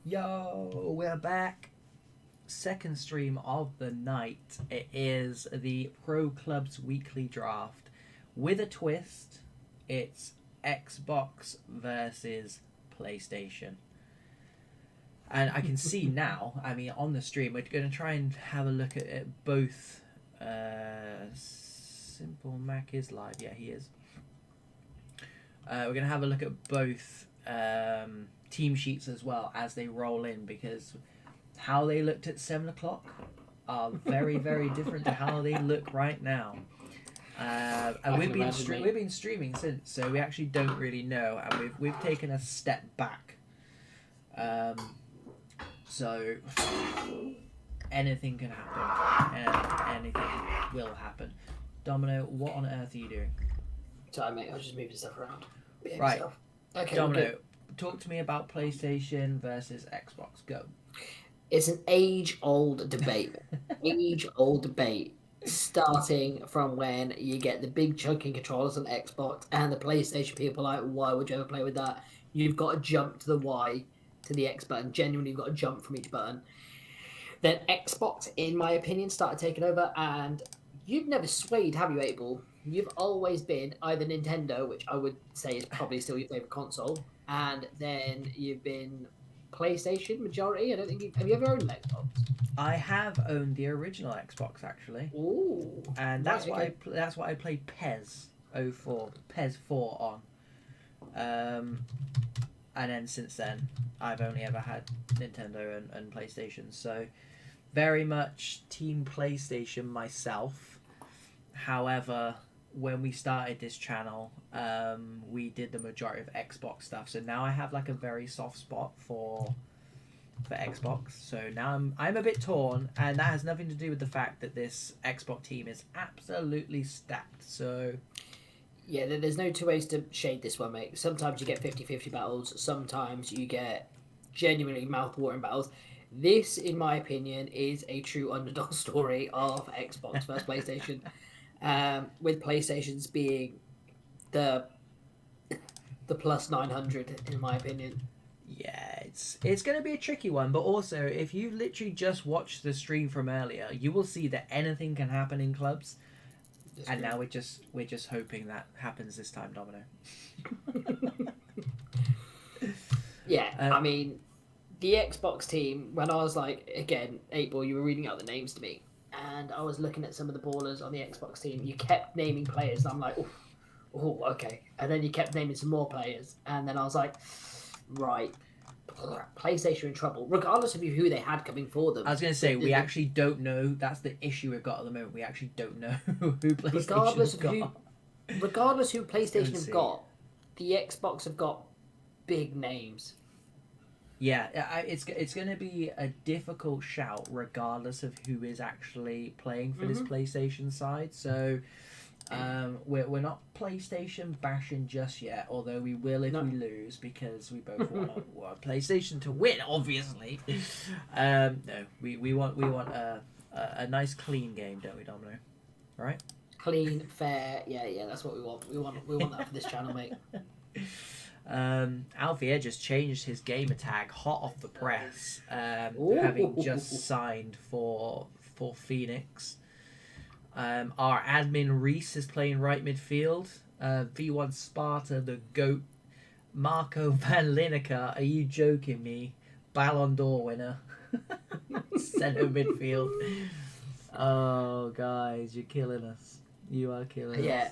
Yo, we're back. Second stream of the night. It is the Pro Clubs Weekly Draft. With a twist, it's Xbox versus PlayStation. And I can see now, on the stream, we're going to try and have a look at it both. Simple Mac is live. Yeah, he is. We're going to have a look at both team sheets as well as they roll in, because how they looked at 7 o'clock are very, very different to how they look right now. And we've been streaming since, so we actually don't really know, and we've taken a step back. So anything can happen, and anything will happen. Domino, what on earth are you doing? Sorry, mate. I was just moving stuff around. Right. Okay. Domino, talk to me about PlayStation versus Xbox. Go. It's an age-old debate. Age-old debate. Starting from when you get the big chunking controllers on Xbox and the PlayStation people are like, why would you ever play with that? You've got to jump to the Y, to the X button. Genuinely, you've got to jump from each button. Then Xbox, in my opinion, started taking over, and you've never swayed, have you, Abel? You've always been either Nintendo, which I would say is probably still your favorite console, and then you've been PlayStation majority. I don't think have you ever owned an Xbox? I have owned the original Xbox actually. Ooh, and that's what I played PES 4 on. And then since then, I've only ever had Nintendo and PlayStation. So very much Team PlayStation myself. However, when we started this channel, we did the majority of Xbox stuff. So now I have like a very soft spot for Xbox. So now I'm a bit torn, and that has nothing to do with the fact that this Xbox team is absolutely stacked. So yeah, there's no two ways to shade this one, mate. Sometimes you get 50-50 battles. Sometimes you get genuinely mouth-watering battles. This, in my opinion, is a true underdog story of Xbox versus PlayStation. With PlayStation's being the plus 900, in my opinion. Yeah, it's going to be a tricky one, but also if you literally just watched the stream from earlier, you will see that anything can happen in clubs. And now we're just hoping that happens this time, Domino. Yeah, the Xbox team, when I was like, again, 8-Ball, you were reading out the names to me, and I was looking at some of the ballers on the Xbox team. You kept naming players, and I'm like, oh, okay. And then you kept naming some more players, and then I was like, right, PlayStation in trouble, regardless of who they had coming for them. I was going to say, we actually don't know. That's the issue we've got at the moment. We actually don't know who PlayStation's got. Regardless who PlayStation have got, the Xbox have got big names. Yeah, it's going to be a difficult shout regardless of who is actually playing for this PlayStation side. So we're not PlayStation bashing just yet, although we will if we lose, because we both want PlayStation to win, obviously. No, we want a nice clean game, don't we, Domino? Right? Clean, fair, yeah, that's what we want. We want that for this channel, mate. Alfie just changed his gamer tag hot off the press, having just signed for Phoenix. Our admin Reese is playing right midfield. V1 Sparta, the GOAT. Marco Van Lineker, are you joking me? Ballon d'Or winner. Centre midfield. Oh, guys, you're killing us. You are killing us.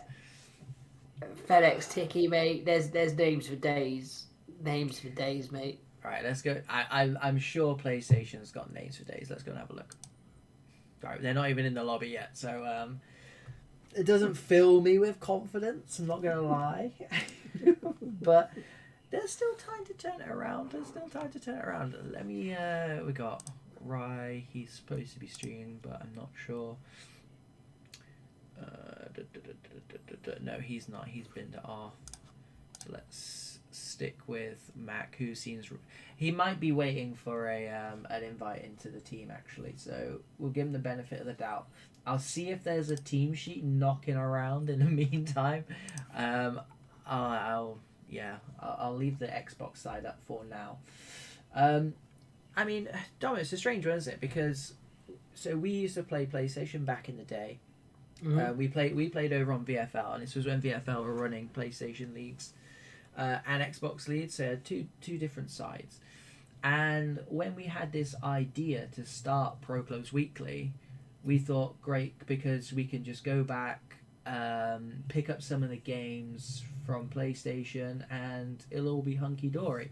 FedEx Tiki, mate. There's names for days. Names for days, mate. All right, let's go. I'm sure PlayStation's got names for days. Let's go and have a look. All right, they're not even in the lobby yet, so it doesn't fill me with confidence. I'm not gonna lie, but there's still time to turn it around. Let me. We got Rye. He's supposed to be streaming, but I'm not sure. No, he's not. He's been to off. So let's stick with Mac, who seems he might be waiting for an invite into the team actually. So we'll give him the benefit of the doubt. I'll see if there's a team sheet knocking around in the meantime. I'll leave the Xbox side up for now. I mean, Dom, it's a strange one, isn't it? Because so we used to play PlayStation back in the day. We played over on VFL, and this was when VFL were running PlayStation leagues and Xbox leagues. So two different sides. And when we had this idea to start Pro Clubs Weekly, we thought great because we can just go back, pick up some of the games from PlayStation, and it'll all be hunky dory.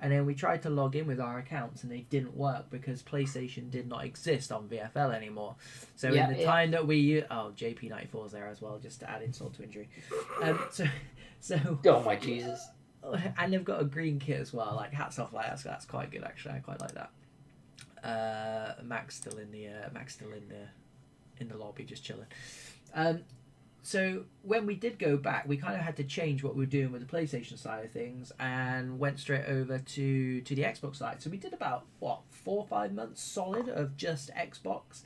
And then we tried to log in with our accounts, and they didn't work because PlayStation did not exist on VFL anymore. So in the time that we JP94's there as well, just to add insult to injury. So oh my Jesus! And they've got a green kit as well. Like hats off, like that's quite good actually. I quite like that. Mac's still in the lobby, just chilling. So when we did go back, we kind of had to change what we were doing with the PlayStation side of things and went straight over to the Xbox side. So we did about 4 or 5 months solid of just Xbox.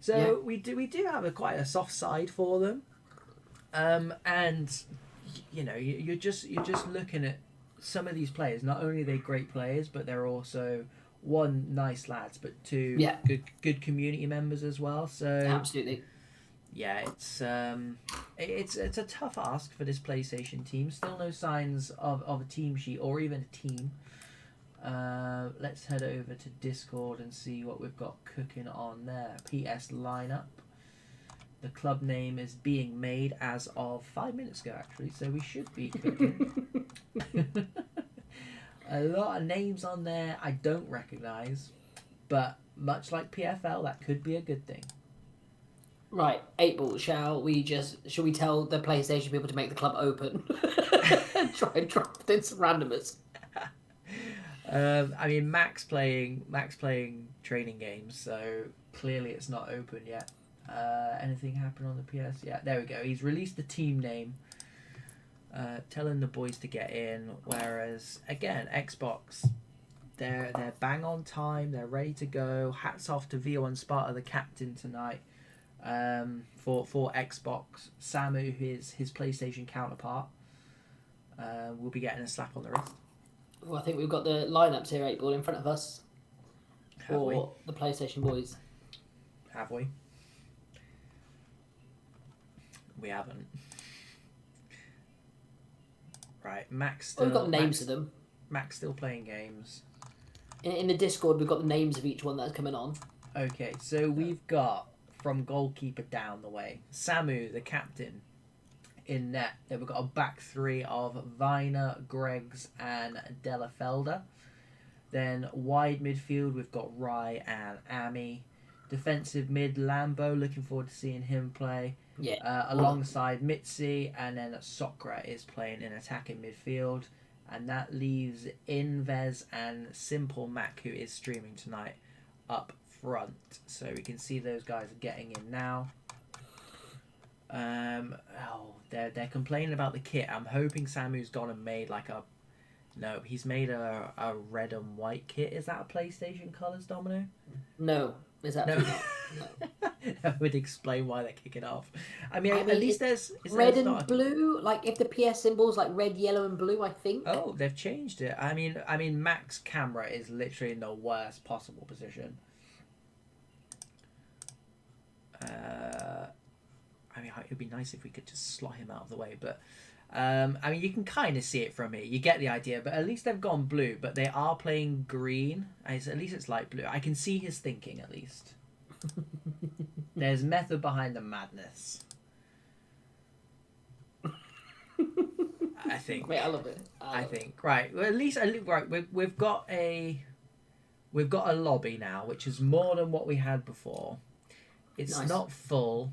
So we do have quite a soft side for them, and you know you're just looking at some of these players. Not only are they great players, but they're also one, nice lads, but two, good community members as well. So absolutely. Yeah, it's a tough ask for this PlayStation team. Still no signs of a team sheet or even a team. Let's head over to Discord and see what we've got cooking on there. PS lineup. The club name is being made as of 5 minutes ago, actually, so we should be cooking. A lot of names on there I don't recognise, but much like PFL, that could be a good thing. Right, 8-ball, shall we tell the PlayStation people to make the club open and try and drop in some randomers? I mean, Mac's playing training games, so clearly it's not open yet. Anything happen on the PS? Yeah, there we go. He's released the team name, telling the boys to get in. Whereas again, Xbox, they're bang on time. They're ready to go. Hats off to V1 Sparta, the captain tonight. For Xbox, Samu, his PlayStation counterpart, will be getting a slap on the wrist. Well, I think we've got the lineups here, 8-ball, in front of us for the PlayStation boys. Have we? We haven't. Right, Max still... we've got the names of them. Max still playing games. In the Discord, we've got the names of each one that's coming on. Okay, so we've got, from goalkeeper down the way, Samu, the captain, in net. Then we've got a back three of Viner, Greggs, and Delafelder. Then wide midfield, we've got Rye and Ami. Defensive mid, Lambo, looking forward to seeing him play. Yeah. Alongside Mitzi, and then Sokra is playing in attacking midfield. And that leaves Inves and Simple Mac, who is streaming tonight, up front. So we can see those guys are getting in now. They're complaining about the kit. I'm hoping Samu's gone and made like a... No, he's made a red and white kit. Is that a PlayStation colours, Domino? No. Is that not? No. That would explain why they're kicking off. I mean at least there's red and blue. Like if the PS symbol's like red, yellow, and blue, I think. Oh, they've changed it. I mean, Mac's camera is literally in the worst possible position. I mean, it would be nice if we could just slot him out of the way, but I mean, you can kind of see it from here. You get the idea, but at least they've gone blue. But they are playing green. At least it's light blue. I can see his thinking, at least. There's method behind the madness. I think. Wait, I love it. I think. Right. Well, at least we've got a lobby now, which is more than what we had before. It's nice. Not full,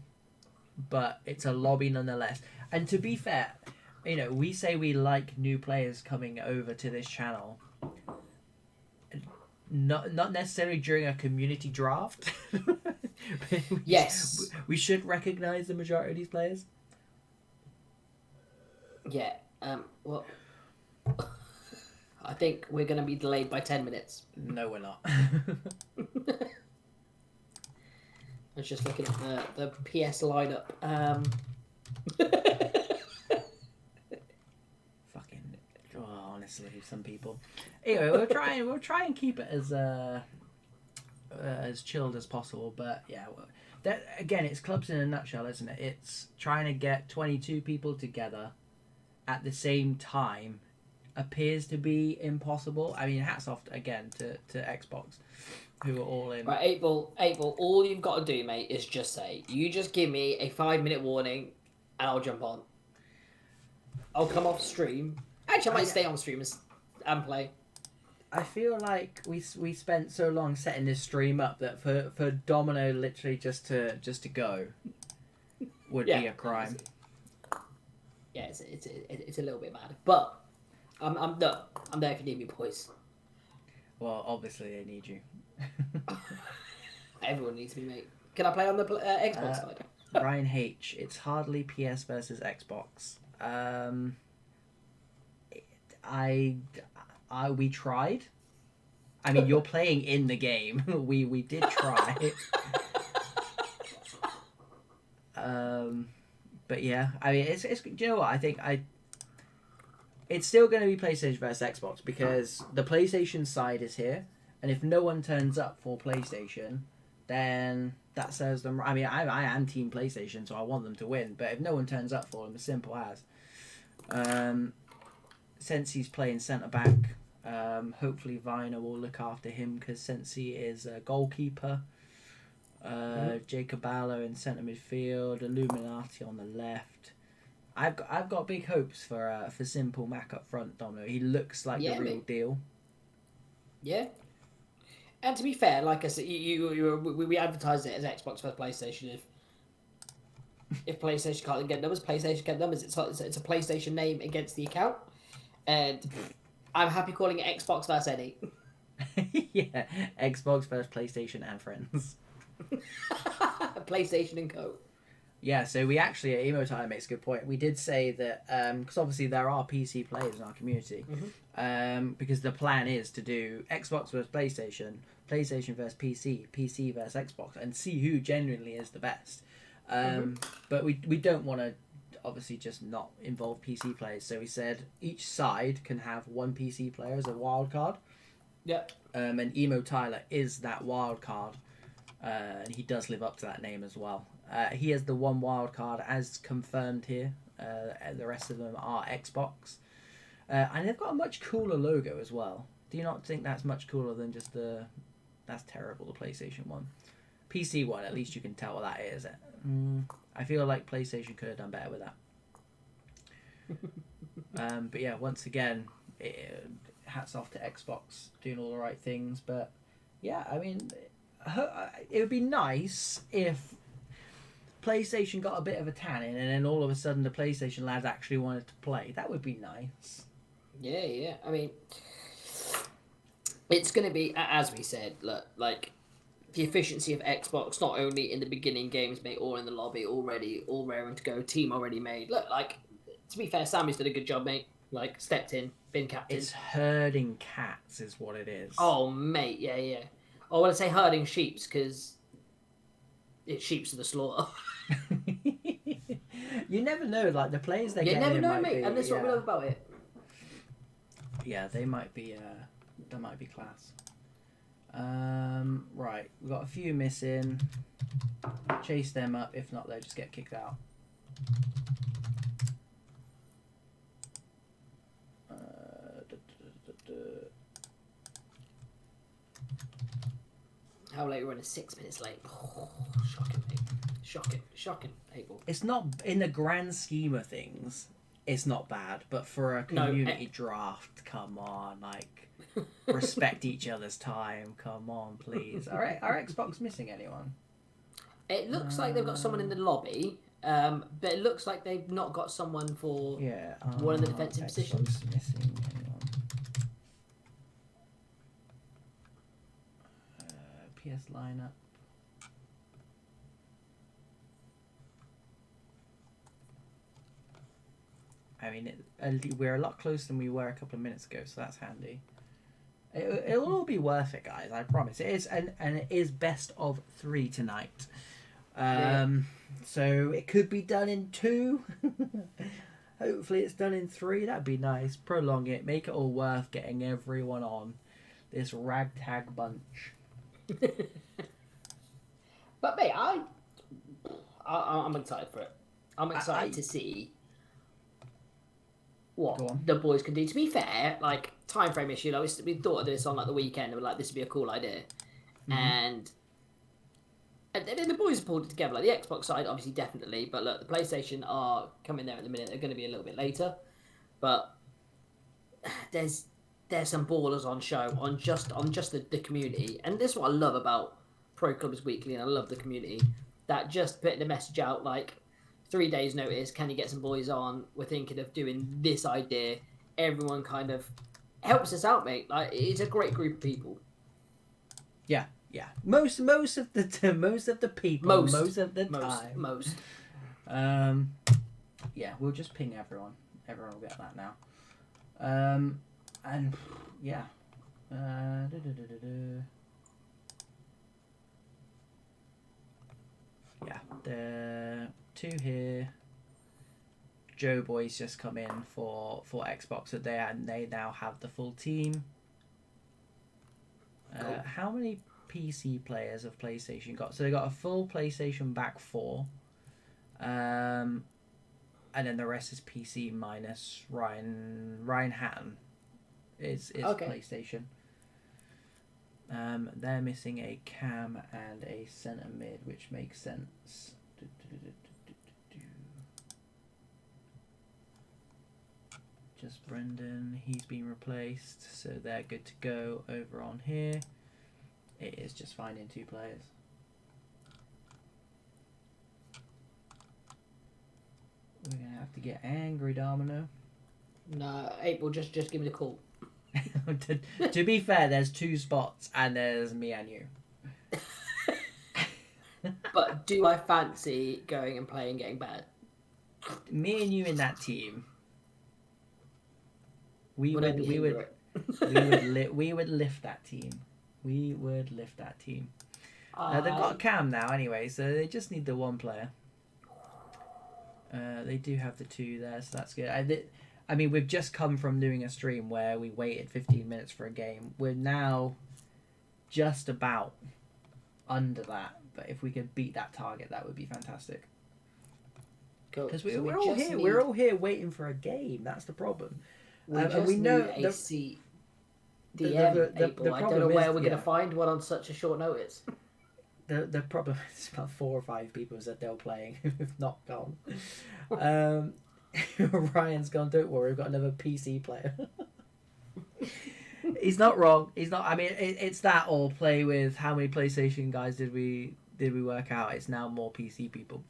but it's a lobby nonetheless. And to be fair, you know, we say we like new players coming over to this channel. Not necessarily during a community draft. Yes. We should recognise the majority of these players. Yeah. Well, I think we're going to be delayed by 10 minutes. No, we're not. I was just looking at the PS lineup. honestly, some people. Anyway, we'll try and keep it as chilled as possible. But yeah, that again, it's clubs in a nutshell, isn't it? It's trying to get 22 people together at the same time appears to be impossible. I mean, hats off again to Xbox, who are all in. Right, 8 Ball, all you've got to do, mate, is just say, you just give me a 5-minute warning and I'll jump on. I'll come off stream. Actually, I might stay on stream and play. I feel like we spent so long setting this stream up that for Domino literally just to go would be a crime. Yeah, it's a little bit mad, but I'm there if you need me, boys. Well, obviously they need you. Everyone needs me, mate. Can I play on the Xbox side? Ryan H. It's hardly PS versus Xbox. We tried. I mean, you're playing in the game. We did try. But yeah, I mean, it's do you know what I think it's still going to be PlayStation versus Xbox because the PlayStation side is here, and if no one turns up for PlayStation, then that serves them. I mean, I am Team PlayStation, so I want them to win. But if no one turns up for them, as simple as. Sensi's playing centre back. Hopefully Viner will look after him because Sensi is a goalkeeper. Jacob Balla in centre midfield. Illuminati on the left. I've got big hopes for Simple Mac up front, Domino. He looks like the real deal. Yeah. And to be fair, like I said, we advertised it as Xbox versus PlayStation. If PlayStation can't get numbers, PlayStation get numbers. It's a PlayStation name against the account, and I'm happy calling it Xbox versus Eddie. Yeah, Xbox versus PlayStation and friends. PlayStation and Co. Yeah, so we actually, Emo Tyler makes a good point. We did say that, because obviously there are PC players in our community, because the plan is to do Xbox versus PlayStation, PlayStation versus PC, PC versus Xbox, and see who genuinely is the best. But we don't want to, obviously, just not involve PC players. So we said each side can have one PC player as a wild card. Yep. And Emo Tyler is that wild card, and he does live up to that name as well. He has the one wild card as confirmed here. The rest of them are Xbox. And they've got a much cooler logo as well. Do you not think that's much cooler than just the... That's terrible, the PlayStation one. PC one, at least you can tell what that is. I feel like PlayStation could have done better with that. But yeah, once again, hats off to Xbox doing all the right things. But yeah, I mean, it would be nice if PlayStation got a bit of a tanning and then all of a sudden the PlayStation lads actually wanted to play. That would be nice. Yeah. I mean, it's going to be, as we said, look, like, the efficiency of Xbox, not only in the beginning games, mate, or in the lobby already, all raring to go, team already made. Look, like, to be fair, Sammy's did a good job, mate. Like, stepped in, been captain. It's herding cats is what it is. Oh, mate, yeah. I want to say herding sheeps, because it's sheeps to the slaughter. You never know, like, the players they get You never in know, might mate, be, and that's what we love about it. Yeah, they might be class. Right, we've got a few missing. Chase them up, if not they'll just get kicked out. How late? We're running 6 minutes late. Oh, shocking, mate. Shocking, people. It's not, in the grand scheme of things, it's not bad, but for a community draft, come on, like, respect each other's time, come on, please. Are Xbox missing anyone? It looks like they've got someone in the lobby, but it looks like they've not got someone for one of the defensive positions. Missing anyone? PS lineup. I mean, we're a lot closer than we were a couple of minutes ago, so that's handy. It'll all be worth it, guys. I promise. It is, and it is best of 3 tonight. So it could be done in 2. Hopefully it's done in 3. That'd be nice. Prolong it. Make it all worth getting everyone on this ragtag bunch. But mate, I'm excited for it. I'm excited to see what the boys can do. To be fair, like time frame issue, like we thought of this on like the weekend, and we're like, this would be a cool idea, and then the boys have pulled it together. Like the Xbox side, obviously, definitely, but look, the PlayStation are coming there at the minute. They're going to be a little bit later, but there's some ballers on show on just the community, and this is what I love about Pro Clubs Weekly, and I love the community that just putting the message out like 3 days notice, can you get some boys on? We're thinking of doing this idea. Everyone kind of helps us out, mate. Like it's a great group of people. Yeah. Most of the most of the people, most of the time. Most. Yeah, we'll just ping everyone. Everyone will get that now. And yeah. Yeah, the 2 here. Joe Boys just come in for Xbox, so they now have the full team. How many PC players have PlayStation got? So they got a full PlayStation back 4, and then the rest is PC minus Ryan Hatton is PlayStation. They're missing a cam and a centre mid, which makes sense. Just Brendan, he's been replaced, so they're good to go over on here. It is just finding 2 players. We're gonna have to get angry, Domino. No, April, just give me the call. to be fair, there's 2 spots, and there's me and you. But do I fancy going and playing getting bad? Me and you in that team. We would lift that team. We would lift that team. They've got a cam now anyway, so they just need the 1 player. They do have the 2 there, so that's good. I mean, we've just come from doing a stream where we waited 15 minutes for a game. We're now just about under that, but if we could beat that target, that would be fantastic. Because cool. we're all here waiting for a game. That's the problem. We know a seat. I don't know where we're going to find one on such a short notice. The problem is about 4 or 5 people said they're playing who've not gone. Ryan's gone, don't worry, we've got another PC player. He's not wrong. He's not. I mean, it's that or play with how many PlayStation guys did we work out? It's now more PC people.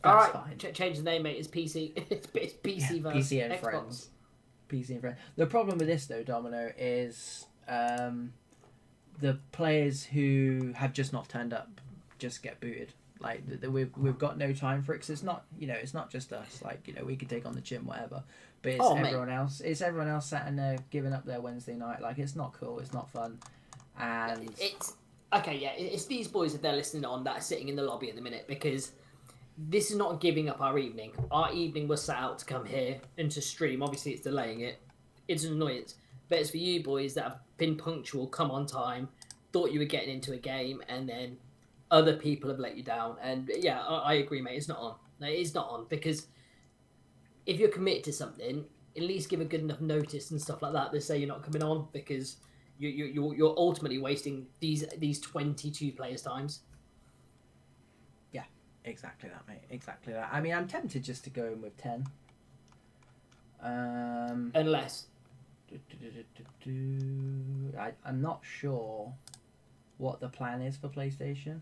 That's fine. Change the name, mate. It's PC. It's PC versus PC and Xbox. friends. PC and friends. The problem with this though, Domino, is the players who have just not turned up just get booted. Like we've got no time for it, 'cause it's not, it's not just us. Like, we could take on the gym, whatever, but it's everyone else. It's everyone else sat in there giving up their Wednesday night. Like, it's not cool. It's not fun. And it's okay. Yeah, it's these boys that they're listening on that are sitting in the lobby at the minute, because this is not giving up our evening. Our evening was set out to come here and to stream. Obviously, it's delaying it. It's an annoyance, but it's for you boys that have been punctual, come on time, thought you were getting into a game, and then other people have let you down. And yeah, I agree, mate. It's not on. No, it's not on, because if you're committed to something, at least give a good enough notice and stuff like that to say you're not coming on, because you're ultimately wasting these 22 players' times. Yeah, exactly that, mate. Exactly that. I mean, I'm tempted just to go in with 10. Unless I'm not sure what the plan is for PlayStation.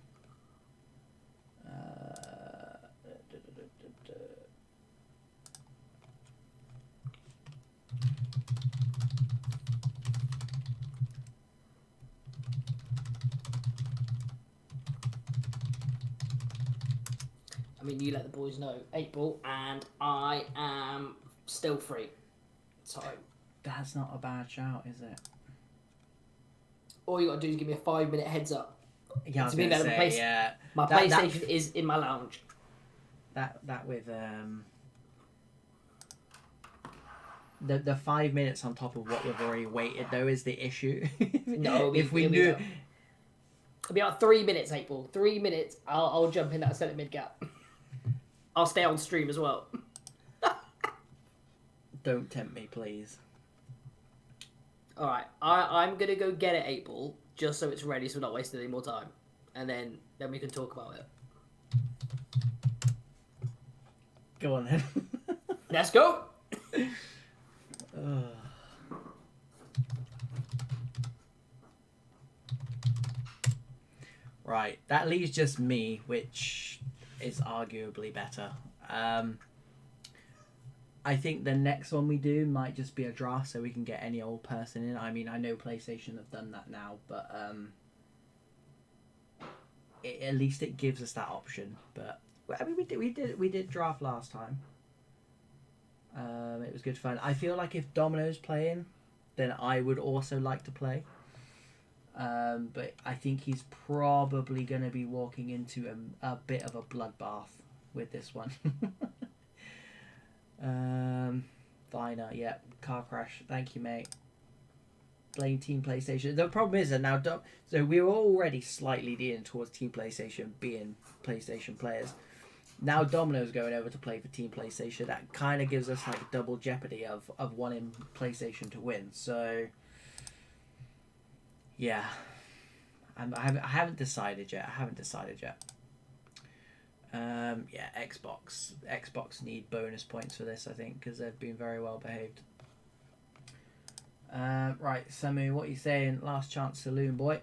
I mean, you let the boys know, April, and I am still free. So that's not a bad shout, is it? All you got to do is give me a 5-minute heads up. Yeah, I was gonna say, yeah. My PlayStation is in my lounge. That with the 5 minutes on top of what we've already waited though is the issue. No, if we knew. It'll be about 3 minutes, April. 3 minutes. I'll jump in that centre mid gap. I'll stay on stream as well. Don't tempt me, please. All right, I'm gonna go get it, April, just so it's ready, so we're not wasting any more time, and then we can talk about it. Go on then. Let's go. Right, that leaves just me, which is arguably better. I think the next one we do might just be a draft, so we can get any old person in. I mean, I know PlayStation have done that now, but at least it gives us that option. But I mean, we did draft last time. It was good fun. I feel like if Domino's playing, then I would also like to play. But I think he's probably going to be walking into a bit of a bloodbath with this one. Viner, yeah, car crash. Thank you, mate. Blame Team PlayStation. The problem is that now, so we were already slightly leaning towards Team PlayStation being PlayStation players. Now Domino's going over to play for Team PlayStation. That kind of gives us like a double jeopardy of wanting PlayStation to win. So, yeah, I haven't decided yet. Yeah, Xbox need bonus points for this, I think, because they've been very well behaved. Right, Samu, what are you saying? Last chance saloon, boy.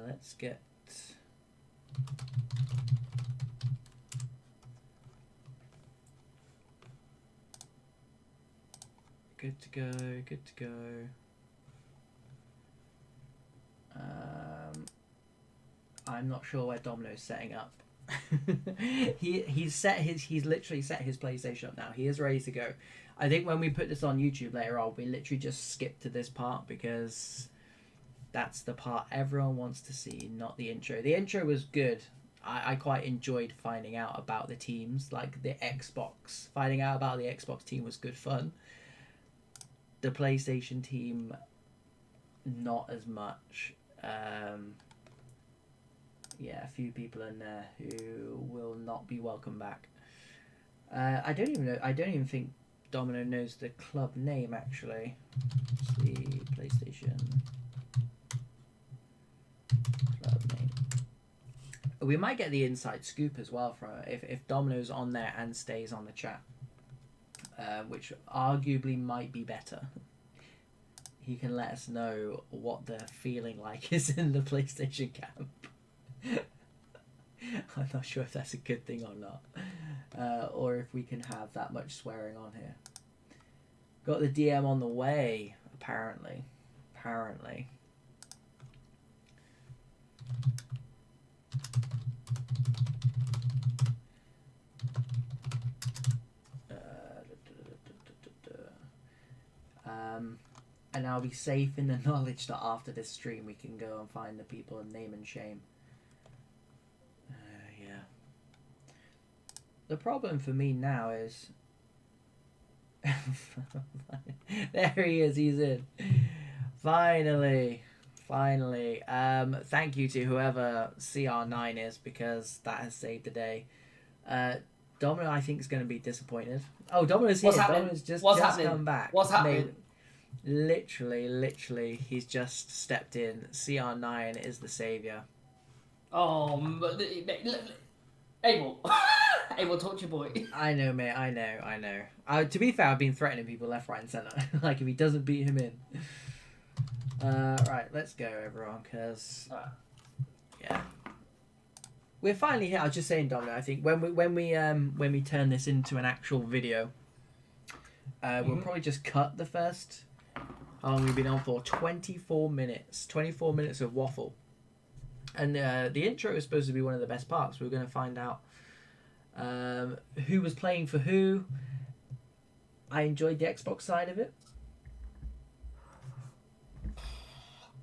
Let's get... Good to go. I'm not sure where Domino's setting up. he's literally set his PlayStation up now. He is ready to go. I think when we put this on YouTube later on, we literally just skip to this part because that's the part everyone wants to see, not the intro. The intro was good. I quite enjoyed finding out about the teams, like the Xbox. Finding out about the Xbox team was good fun. The PlayStation team, not as much. Yeah, a few people in there who will not be welcome back. I don't even know. I don't even think Domino knows the club name actually. Let's see, PlayStation club name. We might get the inside scoop as well from if Domino's on there and stays on the chat. Which arguably might be better. He can let us know what the feeling like is in the PlayStation camp. I'm not sure if that's a good thing or not. Or if we can have that much swearing on here. Got the DM on the way, apparently. And I'll be safe in the knowledge that after this stream we can go and find the people and name and shame. Yeah. The problem for me now is... There he is, he's in. Finally. Thank you to whoever CR9 is, because that has saved the day. Domino, I think, is going to be disappointed. Oh, Domino's here. Domino's just come back. What's happening? Mate, literally, he's just stepped in. CR9 is the savior. Oh, Abel. Abel, talk to your boy. I know, mate. I know. To be fair, I've been threatening people left, right, and centre. Like, if he doesn't beat him in. Right, let's go, everyone, because... yeah. We're finally here. I was just saying, Domino, I think when we turn this into an actual video, we'll probably just cut the first... How long we've been on for? 24 minutes. 24 minutes of waffle. And the intro is supposed to be one of the best parts. We're going to find out who was playing for who. I enjoyed the Xbox side of it.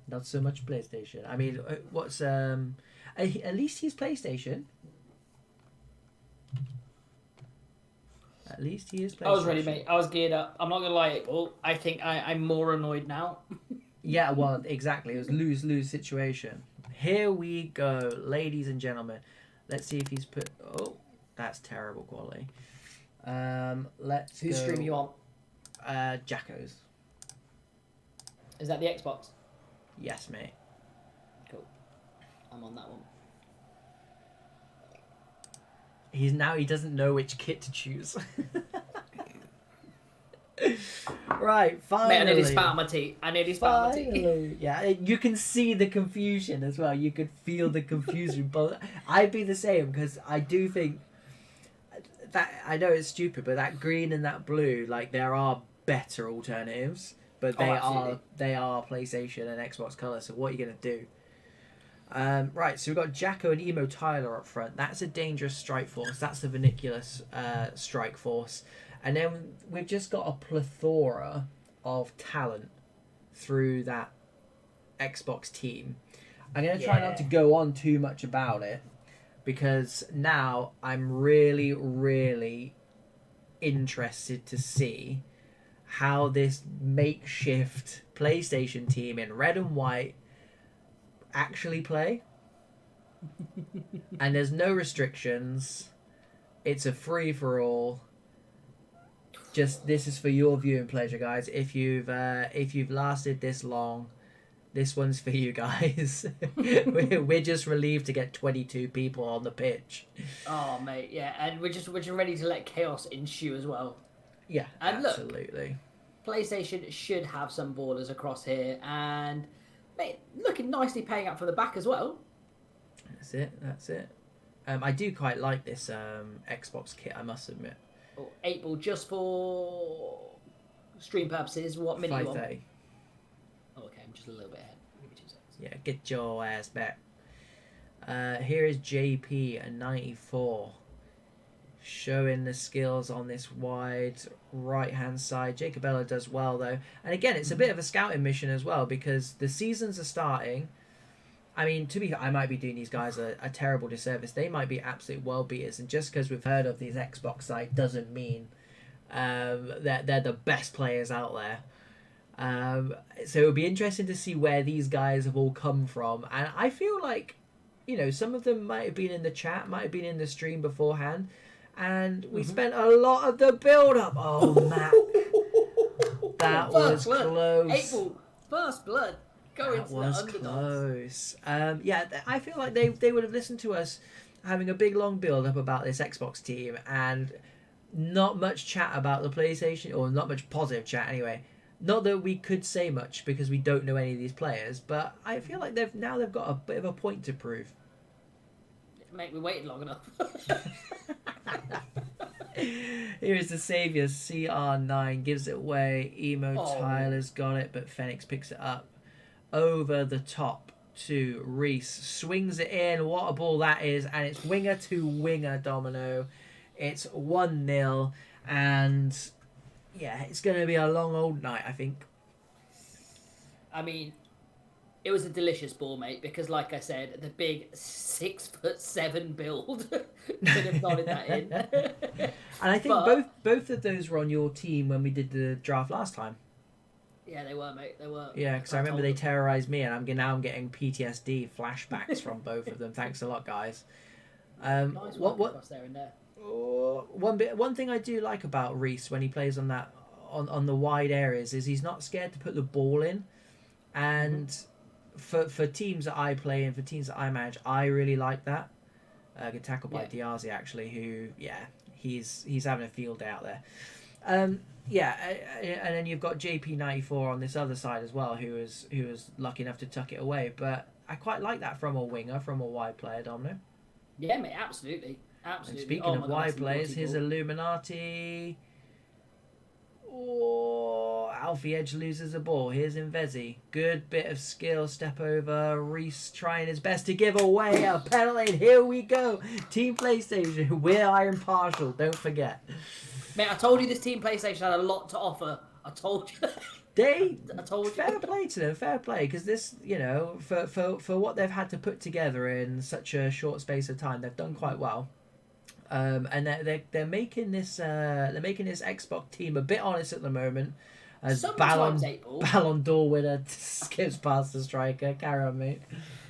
Not so much PlayStation. I mean, what's at least he's PlayStation. At least he is PlayStation. I was ready, mate. I was geared up. I'm not gonna lie, well, I think I'm more annoyed now. Yeah, well, exactly. It was lose-lose situation. Here we go, ladies and gentlemen. Let's see if he's put. Oh, that's terrible quality. Let's. Whose go... stream you on? Jacko's. Is that the Xbox? Yes, mate. Cool. I'm on that one. He doesn't know which kit to choose. Right, finally. Mate, I nearly spat on my tea. Yeah, you can see the confusion as well. You could feel the confusion. But I'd be the same because I do think that I know it's stupid, but that green and that blue, like there are better alternatives, but they are PlayStation and Xbox color. So what are you gonna do? Right, so we've got Jacko and Emo Tyler up front. That's a dangerous strike force. That's the vernaculous strike force. And then we've just got a plethora of talent through that Xbox team. I'm going to try not to go on too much about it because now I'm really, really interested to see how this makeshift PlayStation team in red and white actually play. And there's no restrictions. It's a free-for-all. Just this is for your viewing pleasure, guys. If you've lasted this long, this one's for you guys. We're just relieved to get 22 people on the pitch. Oh mate, yeah, and we're just ready to let chaos ensue as well. Yeah, and absolutely. Look, PlayStation should have some borders across here, and mate, looking nicely paying out from the back as well. That's it. I do quite like this Xbox kit, I must admit. 8 ball just for stream purposes. What minute you on? 5:30. Oh, okay, I'm just a little bit ahead. Give me 2 seconds. Yeah, get your ass back. Here is JP at 94. Showing the skills on this wide right-hand side. Jacobella does well, though. And again, it's a bit of a scouting mission as well because the seasons are starting. I mean, to be fair, I might be doing these guys a terrible disservice. They might be absolute world beaters, and just because we've heard of these Xbox sites doesn't mean that they're the best players out there. So it'll be interesting to see where these guys have all come from. And I feel like, you know, some of them might have been in the chat, might have been in the stream beforehand, and we spent a lot of the build-up. Oh, Matt. That was close. 8 ball, first blood. That was close. Yeah, I feel like they would have listened to us having a big long build up about this Xbox team and not much chat about the PlayStation, or not much positive chat anyway. Not that we could say much because we don't know any of these players, but I feel like they've got a bit of a point to prove. Mate, we waited long enough. Here is the Saviour, CR9 gives it away. Emo Tyler's got it, but Phoenix picks it up. Over the top to Reese. Swings it in. What a ball that is. And it's winger to winger, Domino. It's 1-0. And yeah, it's going to be a long old night, I think. I mean, it was a delicious ball, mate, because like I said, the big 6'7" build could have nodded that in. And I think both of those were on your team when we did the draft last time. Yeah, they were, mate. They were. Yeah, because I remember they terrorized me, and I'm getting PTSD flashbacks from both of them. Thanks a lot, guys. Nice across there and there. One thing I do like about Reese when he plays on that on the wide areas is he's not scared to put the ball in, and for teams that I play and for teams that I manage, I really like that. Get tackled by Diazi actually, who he's having a field day out there. Yeah, and then you've got JP94 on this other side as well, who was lucky enough to tuck it away. But I quite like that from a winger, from a wide player, Domino. Yeah, mate, absolutely. And speaking of wide players, here's Illuminati. Oh, Alfie Edge loses the ball. Here's Invezi. Good bit of skill, step over. Reese trying his best to give away a penalty. Here we go. Team PlayStation, we're impartial, don't forget. Mate, I told you this team PlayStation had a lot to offer. I told you. They I told you. fair play to them, fair play, because this, for what they've had to put together in such a short space of time, they've done quite well. And they're making this Xbox team a bit honest at the moment, as Ballon d'Or winner skips past the striker. Carry on, mate.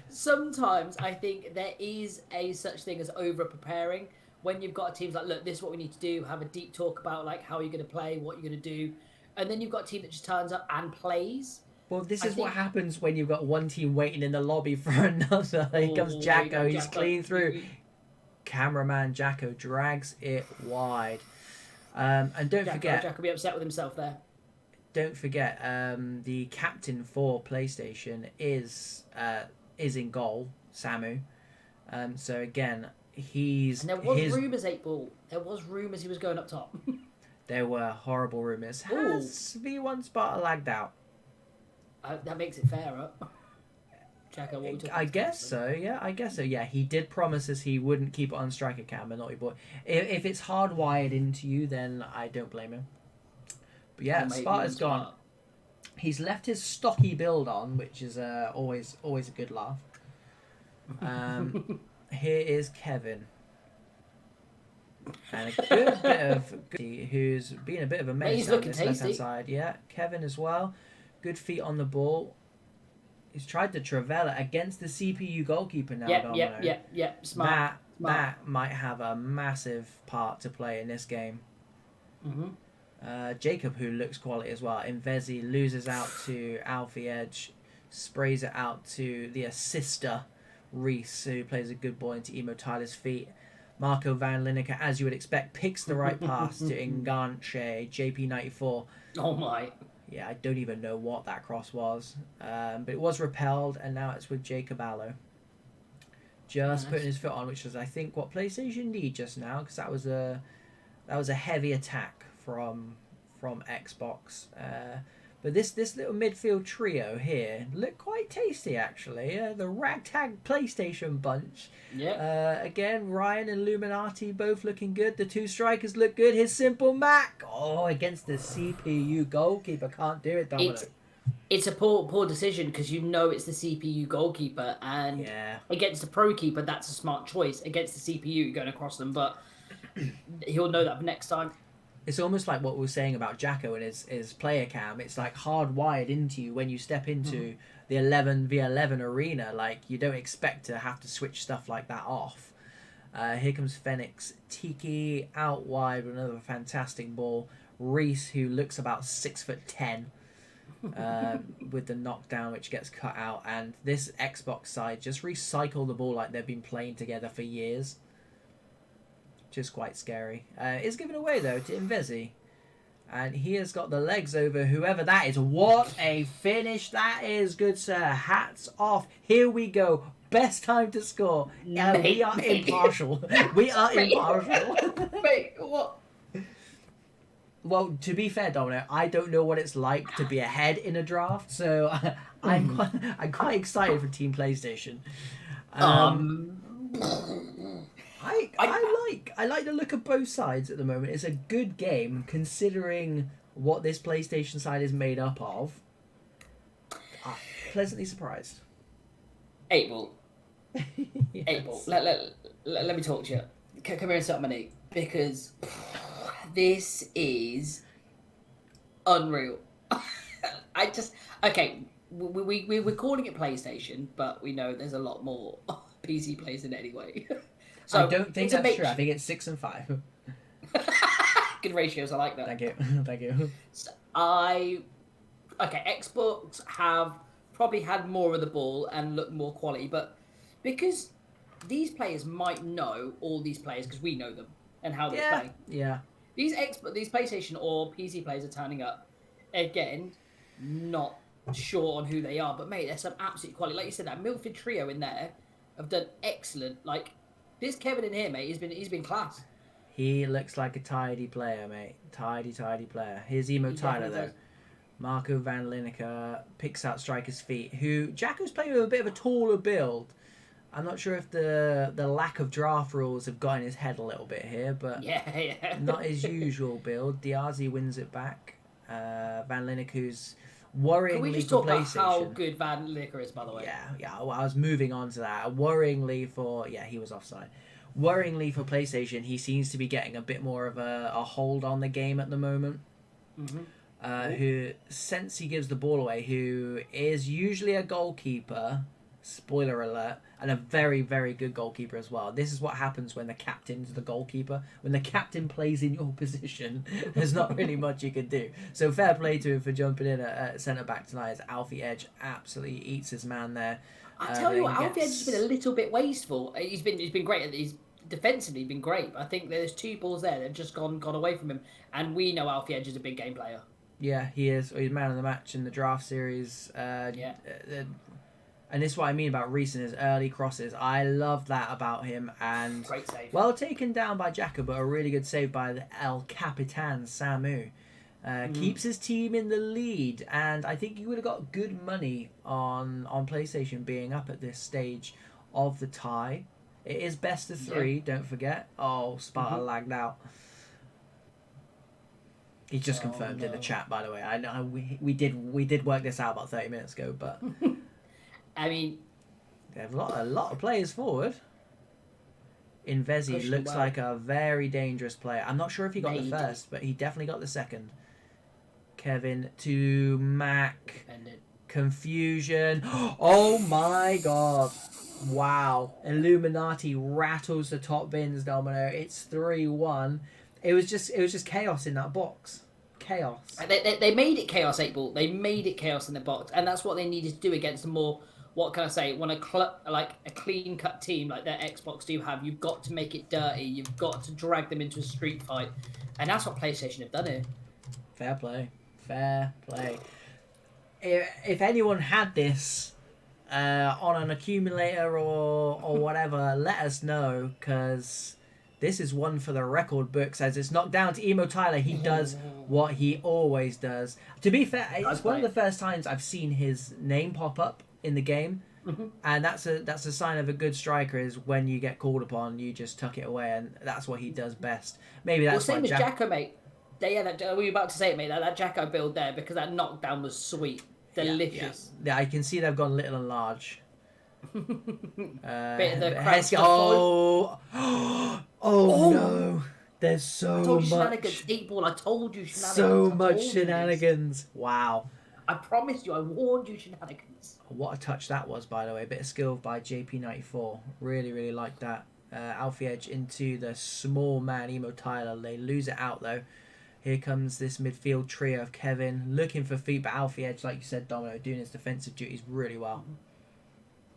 Sometimes I think there is a such thing as over preparing. When you've got a team like, look, this is what we need to do. Have a deep talk about like how you're going to play, what you're going to do. And then you've got a team that just turns up and plays. Well, this is what happens when you've got one team waiting in the lobby for another. Here comes Jacko. He's clean through. Cameraman Jacko drags it wide. And don't forget... Jacko will be upset with himself there. Don't forget, the captain for PlayStation is in goal, Samu. So again, he's... And there was rumours, 8-Ball. There was rumours he was going up top. There were horrible rumours. Has V1 Sparta lagged out? That makes it fairer. Jacko, I guess so. Yeah, he did promise us he wouldn't keep it on striker cam, and naughty boy. If it's hardwired into you, then I don't blame him. But yeah, Sparta's gone. He's left his stocky build on, which is always a good laugh. Here is Kevin. And a good bit of who's been a bit of a mess on this left-hand side. Yeah, Kevin as well. Good feet on the ball. He's tried to Travella against the CPU goalkeeper now. Yeah. Smart. That might have a massive part to play in this game. Jacob, who looks quality as well. Invezi loses out to Alfie Edge, sprays it out to the assister, Reese, who plays a good ball into Emo Tyler's feet. Marco Van Lineker, as you would expect, picks the right pass to Enganche, JP94. Oh my. Yeah, I don't even know what that cross was. But it was repelled, and now it's with Jacob Allo. Just putting his foot on, which was, I think, what PlayStation need just now, because that was a heavy attack from Xbox. But this little midfield trio here looked quite tasty, actually. The ragtag PlayStation bunch. Yeah. Again, Ryan and Illuminati both looking good. The two strikers look good. His simple Mac. Oh, against the CPU goalkeeper. Can't do it, Dominic. It's a poor decision because you know it's the CPU goalkeeper. And against the pro keeper, that's a smart choice. Against the CPU, you're going across them. But he'll know that for next time. It's almost like what we were saying about Jacko and his player cam. It's like hardwired into you when you step into the 11v11 arena. Like, you don't expect to have to switch stuff like that off. Here comes Phoenix. Tiki out wide with another fantastic ball. Reese, who looks about 6'10", with the knockdown which gets cut out. And this Xbox side just recycle the ball like they've been playing together for years. Just quite scary. It's given away, though, to Invezi. And he has got the legs over whoever that is. What a finish that is, good sir. Hats off. Here we go. Best time to score. We are impartial. We are impartial. Wait, what? Well, to be fair, Dominic, I don't know what it's like to be ahead in a draft, so I'm quite excited for Team PlayStation. I like the look of both sides at the moment. It's a good game considering what this PlayStation side is made up of. Pleasantly surprised. 8-Ball. Yes. 8-Ball. Let me talk to you. Come here and sit on my knee, because this is unreal. We're calling it PlayStation, but we know there's a lot more PC players in it anyway. So I don't think that's true. I think it's 6 and 5. Good ratios. I like that. Thank you. So Xbox have probably had more of the ball and look more quality, but because these players might know all these players because we know them and how they play. Yeah. These PlayStation or PC players are turning up again, not sure on who they are, but mate, there's some absolute quality. Like you said, that Milford trio in there have done excellent. Like, this Kevin in here, mate, he's been class. He looks like a tidy player, mate. Tidy player. Here's Emo Tyler, though. Marco Van Lineker picks out striker's feet, who Jacko's playing with a bit of a taller build. I'm not sure if the lack of draft rules have got in his head a little bit here, but not his usual build. Diazi wins it back. Van Lineker, who's Can we Worryingly just for talk about how PlayStation. good Van Licker is, by the way? Yeah. Well, I was moving on to that. Worryingly for he was offside. Worryingly for PlayStation, he seems to be getting a bit more of a hold on the game at the moment. Who, since he gives the ball away, who is usually a goalkeeper, spoiler alert, and a very, very good goalkeeper as well. This is what happens when the captain's the goalkeeper. When the captain plays in your position, there's not really much you can do. So fair play to him for jumping in at centre-back tonight, as Alfie Edge absolutely eats his man there. I tell you what, Alfie Edge has been a little bit wasteful. He's been great. He's defensively been great, but I think there's 2 balls there that have just gone away from him. And we know Alfie Edge is a big game player. Yeah, he is. He's man of the match in the draft series. And this is what I mean about Reece and his early crosses. I love that about him. And great save. Well taken down by Xhaka, but a really good save by the El Capitan, Samu. Keeps his team in the lead. And I think you would have got good money on PlayStation being up at this stage of the tie. It is best of 3, don't forget. Oh, Sparta lagged out. He just confirmed in the chat, by the way. I know we did work this out about 30 minutes ago, but I mean, they have a lot of players forward. Invezi looks like a very dangerous player. I'm not sure if he got the first, but he definitely got the second. Kevin to Mac. Confusion. Oh my god. Wow. Illuminati rattles the top bins, Domino. It's 3-1. It was just chaos in that box. Chaos. They made it chaos, 8-ball. They made it chaos in the box, and that's what they needed to do against a more, what can I say, when a clean cut team like their Xbox do have, you've got to make it dirty. You've got to drag them into a street fight, and that's what PlayStation have done here. Fair play. If anyone had this on an accumulator or whatever, let us know, because this is one for the record books, as it's not down to Emo Tyler. He does what he always does. To be fair, it's one of the first times I've seen his name pop up in the game, and that's a sign of a good striker. Is when you get called upon, you just tuck it away, and that's what he does best. Maybe that's same as Jacko, mate. We were about to say it, mate. That Jacko build there, because that knockdown was sweet, delicious. Yeah, I can see they've gone little and large. Bit of the crowd. Oh no! There's so much shenanigans. 8-ball. I told you shenanigans. So much shenanigans. Wow. I promised you. I warned you shenanigans. What a touch that was, by the way. A bit of skill by JP94. Really, really like that. Alfie Edge into the small man Emo Tyler. They lose it out though. Here comes this midfield trio of Kevin looking for feet, but Alfie Edge, like you said, Domino, doing his defensive duties really well.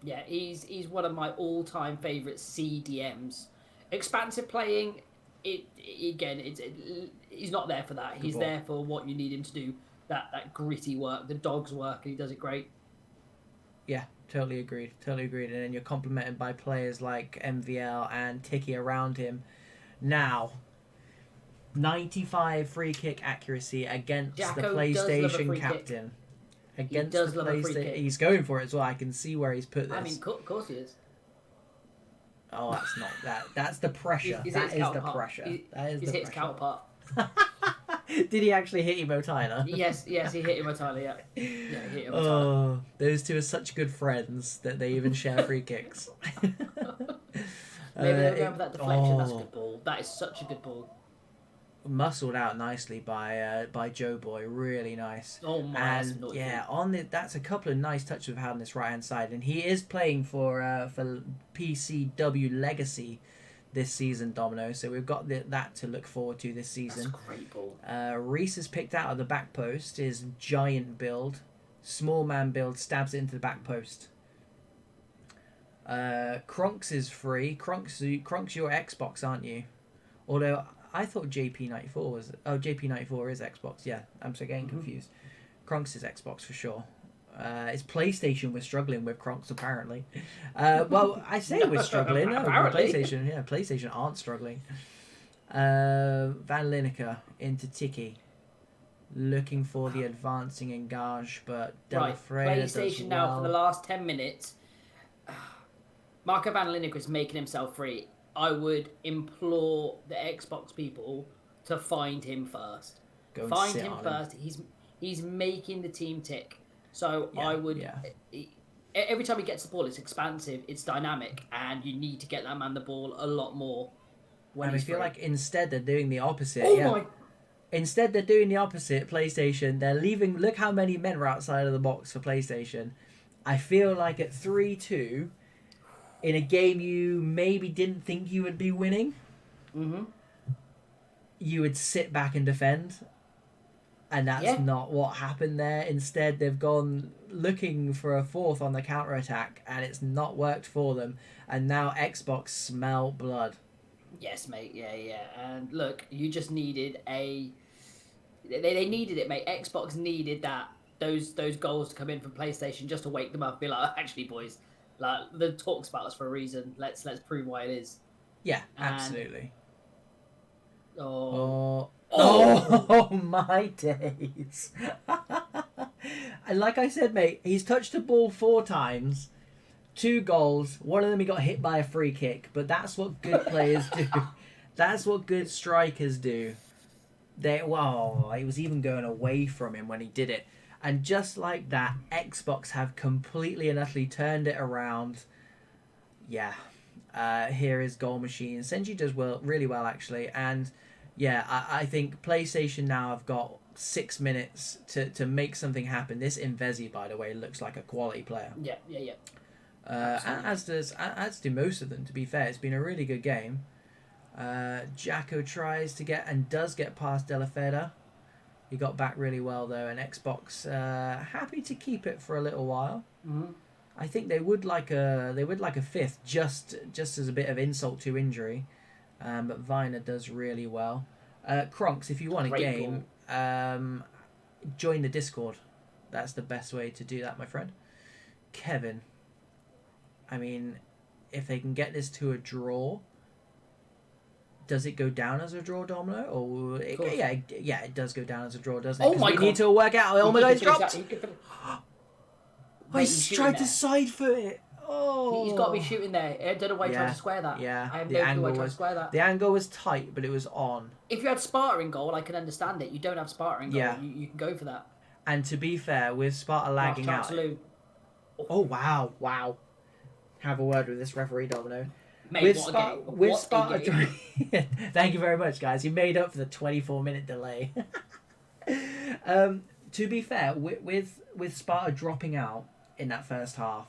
Yeah, he's one of my all-time favourite CDMs. Expansive playing, he's not there for that. He's there for what you need him to do. That gritty work, the dog's work, and he does it great. Yeah, totally agreed. And then you're complemented by players like MVL and Tiki around him. Now, 95 free kick accuracy against the PlayStation captain. Against the PlayStation, he's going for it as well. I can see where he's put this. I mean, of course he is. Oh, that's not that. That's the pressure. That is the pressure. That is the pressure. His counterpart. Did he actually hit Emo Tyler? Yes, he hit Emo Tyler. Yeah, he hit Emo Tyler. Oh, those two are such good friends that they even share free kicks. Maybe they're going for that deflection. That's a good ball. That is such a good ball. Muscled out nicely by Joe Boy, really nice. Oh my! And yeah, that's a couple of nice touches we've had on this right hand side, and he is playing for PCW Legacy this season, Domino. So we've got that to look forward to this season. That's a great ball. Reece is picked out of the back post. His giant build, small man build, stabs it into the back post. Kronks is free. Kronks, your Xbox, aren't you? Although I thought JP94 was... Oh, JP94 is Xbox. Yeah, I'm so getting confused. Kronks is Xbox for sure. It's PlayStation we're struggling with, Kronks, apparently. Well, I say we're struggling. No, PlayStation aren't struggling. Van Lineker into Tiki. Looking for the advancing engage, but Delafreda PlayStation now for the last 10 minutes. Marco Van Lineker is making himself free. I would implore the Xbox people to find him first. Find him first. He's making the team tick. So Yeah, I would. yeah. Every time he gets the ball, it's expansive, it's dynamic, and you need to get that man the ball a lot more when And I he's feel free. like instead they're doing the opposite. Oh Yeah. my! Instead they're doing the opposite. PlayStation. They're leaving. Look how many men were outside of the box for PlayStation. I feel like at 3-2, in a game you maybe didn't think you would be winning, Mm-hmm. you would sit back and defend. And that's Yeah. not what happened there. Instead, they've gone looking for a fourth on the counter attack, and it's not worked for them. And now Xbox smell blood. Yes, mate. Yeah. And look, you just needed a. They needed it, mate. Xbox needed those goals to come in from PlayStation just to wake them up. Be like, actually, boys, like the talks about us for a reason. Let's prove why it is. Yeah, And- absolutely. Oh. Oh, my days. And like I said, mate, he's touched the ball 4 times, 2 goals. One of them he got hit by a free kick, but that's what good players do. That's what good strikers do. It was even going away from him when he did it. And just like that, Xbox have completely and utterly turned it around. Yeah. Here is Goal Machine. Senji does really well, actually. And yeah, I think PlayStation now have got 6 minutes to make something happen. This Invesi, by the way, looks like a quality player. Yeah. As do most of them, to be fair. It's been a really good game. Jacko tries to does get past De La Feda. He got back really well, though, and Xbox happy to keep it for a little while. Mm-hmm. I think they would like a fifth, just as a bit of insult to injury. But Viner does really well. Kronks, if you want a game, join the Discord. That's the best way to do that, my friend. Kevin, I mean, if they can get this to a draw, does it go down as a draw, Domino? Or it does go down as a draw, doesn't it? Oh my we God. need to work out. Oh my God, he's dropped. Mate, He's tried to side foot it. Oh, He's got to be shooting there. I don't know why he tried to square that. Yeah, I have the no clue angle why he tried to was square that. the angle was tight, but it was on. If you had Sparta in goal, I can understand it. You don't have Sparta in goal. Yeah. You can go for that. And to be fair, with Sparta lagging out. Absolute. Oh wow! Have a word with this referee, Domino. Mate, With what Sparta, a game. with What Sparta, a game. thank you very much, guys. You made up for the 24-minute delay. To be fair, with Sparta dropping out in that first half,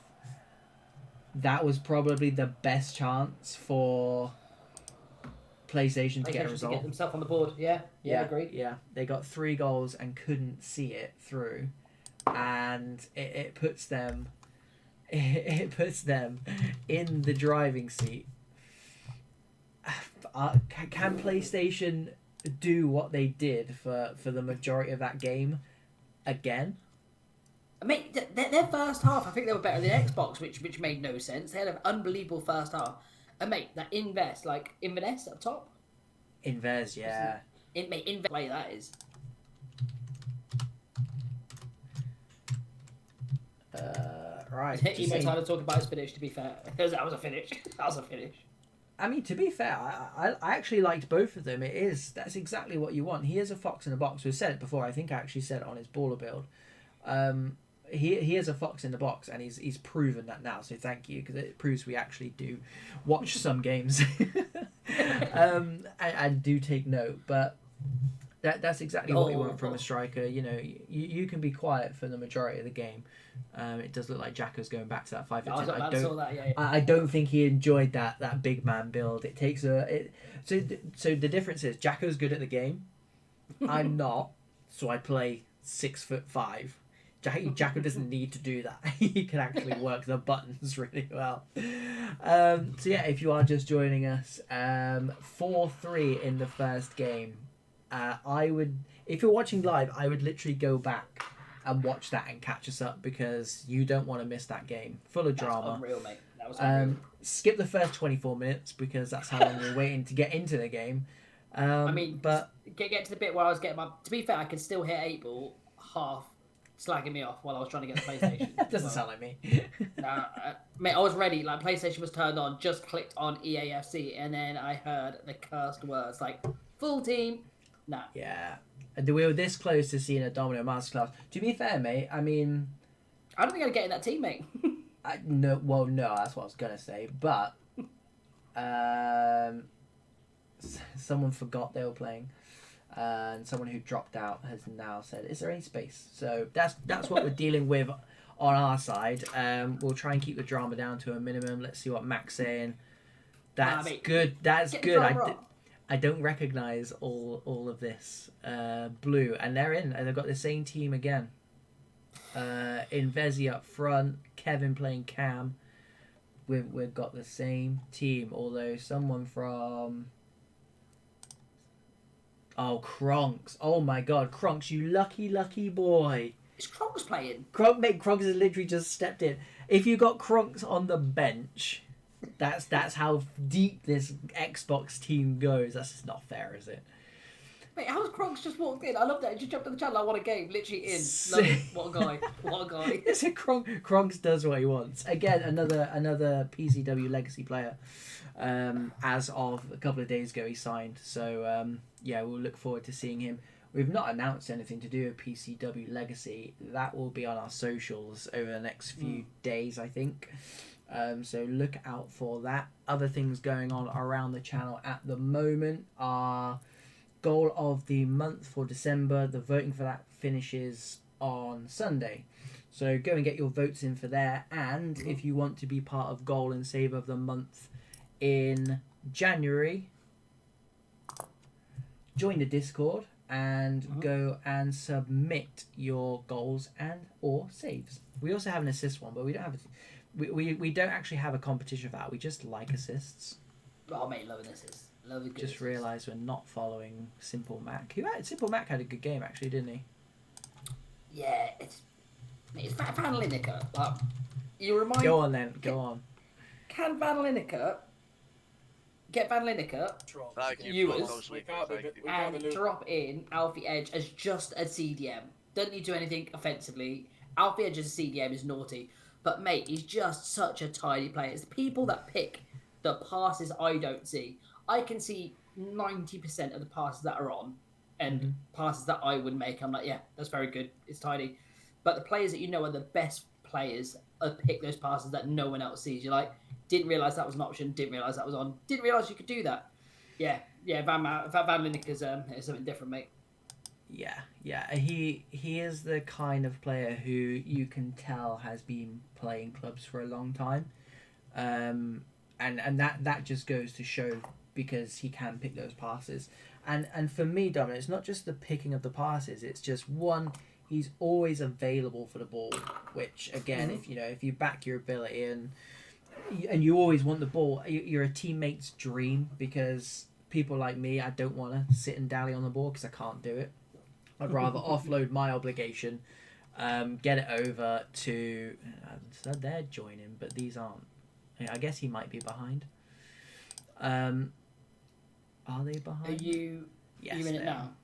that was probably the best chance for PlayStation to get a result. To get themselves on the board. Yeah, agreed. Yeah, they got 3 goals and couldn't see it through, and it puts them in the driving seat. Can PlayStation do what they did for the majority of that game again? Mate, their first half, I think they were better than Xbox, which made no sense. They had an unbelievable first half. And mate, that Invest up top. Invest, yeah. Invest play that is. Right. Emo time to talk about his finish. To be fair, that was a finish. I mean, to be fair, I actually liked both of them. That's exactly what you want. He is a fox in a box. We've said it before. I think I actually said it on his baller build. He is a fox in the box, and he's proven that now. So thank you, because it proves we actually do watch some games and do take note. But that's exactly what you want from a striker. You know, you can be quiet for the majority of the game. It does look like Jacko's going back to that 5-10. I don't think he enjoyed that big man build. It takes so the difference is Jacko's good at the game. I'm not, so I play 6'5". Jacko doesn't need to do that. He can actually work the buttons really well. So yeah, if you are just joining us, 4-3 in the first game. I would, if you're watching live, I would literally go back and watch that and catch us up, because you don't want to miss that game. Full of drama. Unreal, mate. That was unreal. Skip the first 24 minutes, because that's how long we're waiting to get into the game. But get to the bit where I was getting my. To be fair, I could still hit 8 ball half slagging me off while I was trying to get the PlayStation. That doesn't sound like me. Nah, mate, I was ready. Like, PlayStation was turned on. Just clicked on EAFC, and then I heard the cursed words like "full team." Nah. Yeah. And we were this close to seeing a Domino masterclass. To be fair, mate, I mean, I don't think I'd get in that team, mate. no, that's what I was gonna say. But someone forgot they were playing, and someone who dropped out has now said, "Is there any space?" So that's what we're dealing with on our side. We'll try and keep the drama down to a minimum. Let's see what Mac's saying. That's good. That's good. I don't recognize all of this blue, and they're in, and they've got the same team again. Invezi up front, Kevin playing Cam. We've got the same team, although someone from Kronks. Oh my God, Kronks, you lucky boy. Is Kronks playing? Kronks has literally just stepped in. If you got Kronks on the bench, that's how deep this Xbox team goes. That's just not fair, is it? Wait, how's Kronks just walked in? I love that. He just jumped on the channel. I want a game. Literally in. Love it. What a guy. What a guy. It's Kronks does what he wants. Again, another PCW legacy player. As of a couple of days ago, he signed. So yeah, we'll look forward to seeing him. We've not announced anything to do with PCW legacy. That will be on our socials over the next few days, I think. So look out for that. Other things going on around the channel at the moment are goal of the month for December. The voting for that finishes on Sunday. So go and get your votes in for there. And if you want to be part of goal and save of the month in January, join the Discord and go and submit your goals and or saves. We also have an assist one, but we don't have we don't actually have a competition for that. We just like assists. Oh mate, loving assists. Just realised we're not following Simple Mac. Simple Mac had a good game actually, didn't he? Yeah, it's Van Lineker. Like, you remind. Go on then. Go on. Can Van Lineker get Van Lineker, and drop in Alfie Edge as just a CDM? Doesn't need to do anything offensively. Alfie Edge as a CDM is naughty, but mate, he's just such a tidy player. It's the people that pick the passes I don't see. I can see 90% of the passes that are on, and passes that I would make. I'm like, yeah, that's very good. It's tidy. But the players that you know are the best players pick those passes that no one else sees. You're like, didn't realise that was an option. Didn't realise that was on. Didn't realise you could do that. Yeah. Van Lineker's is something different, mate. Yeah. He is the kind of player who you can tell has been playing clubs for a long time, and that just goes to show, because he can pick those passes. And for me, Dominic, it's not just the picking of the passes. It's just one. He's always available for the ball, which again, if you back your ability and you always want the ball, you're a teammate's dream, because people like me, I don't want to sit and dally on the ball because I can't do it. I'd rather offload my obligation, get it over to. So they're joining, but these aren't. I guess he might be behind. Are they behind? Are you in it now?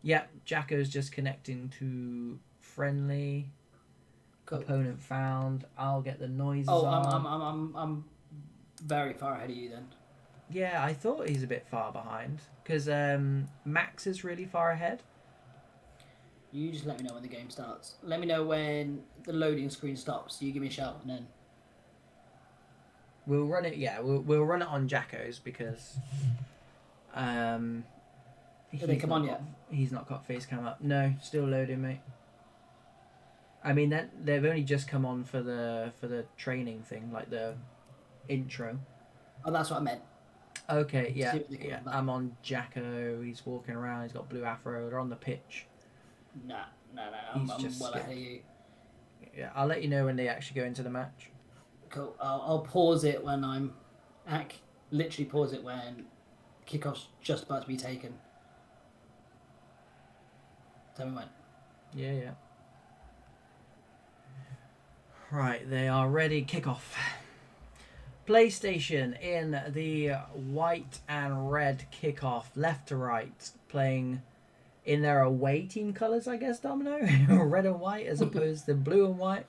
Yeah, Jacko's just connecting to friendly. Cool. Opponent found. I'll get the noises on. I'm very far ahead of you then. Yeah, I thought he's a bit far behind, because Max is really far ahead. You just let me know when the game starts. Let me know when the loading screen stops. You give me a shout, and then we'll run it. Yeah, we'll run it on Jacko's, because did they come on yet? He's not got face cam up. No, still loading, mate. I mean, they've only just come on for the training thing, like the intro. Oh, that's what I meant. Okay, yeah. I'm on Jacko. He's walking around. He's got blue afro. They're on the pitch. No. I'm well ahead of you. Yeah, I'll let you know when they actually go into the match. Cool. I'll pause it when I'm... literally pause it when kickoff's just about to be taken. Tell me when. Yeah. Right, they are ready. Kickoff. PlayStation in the white and red kickoff, left to right, playing in their away team colours, I guess, Domino? Red and white as opposed to blue and white.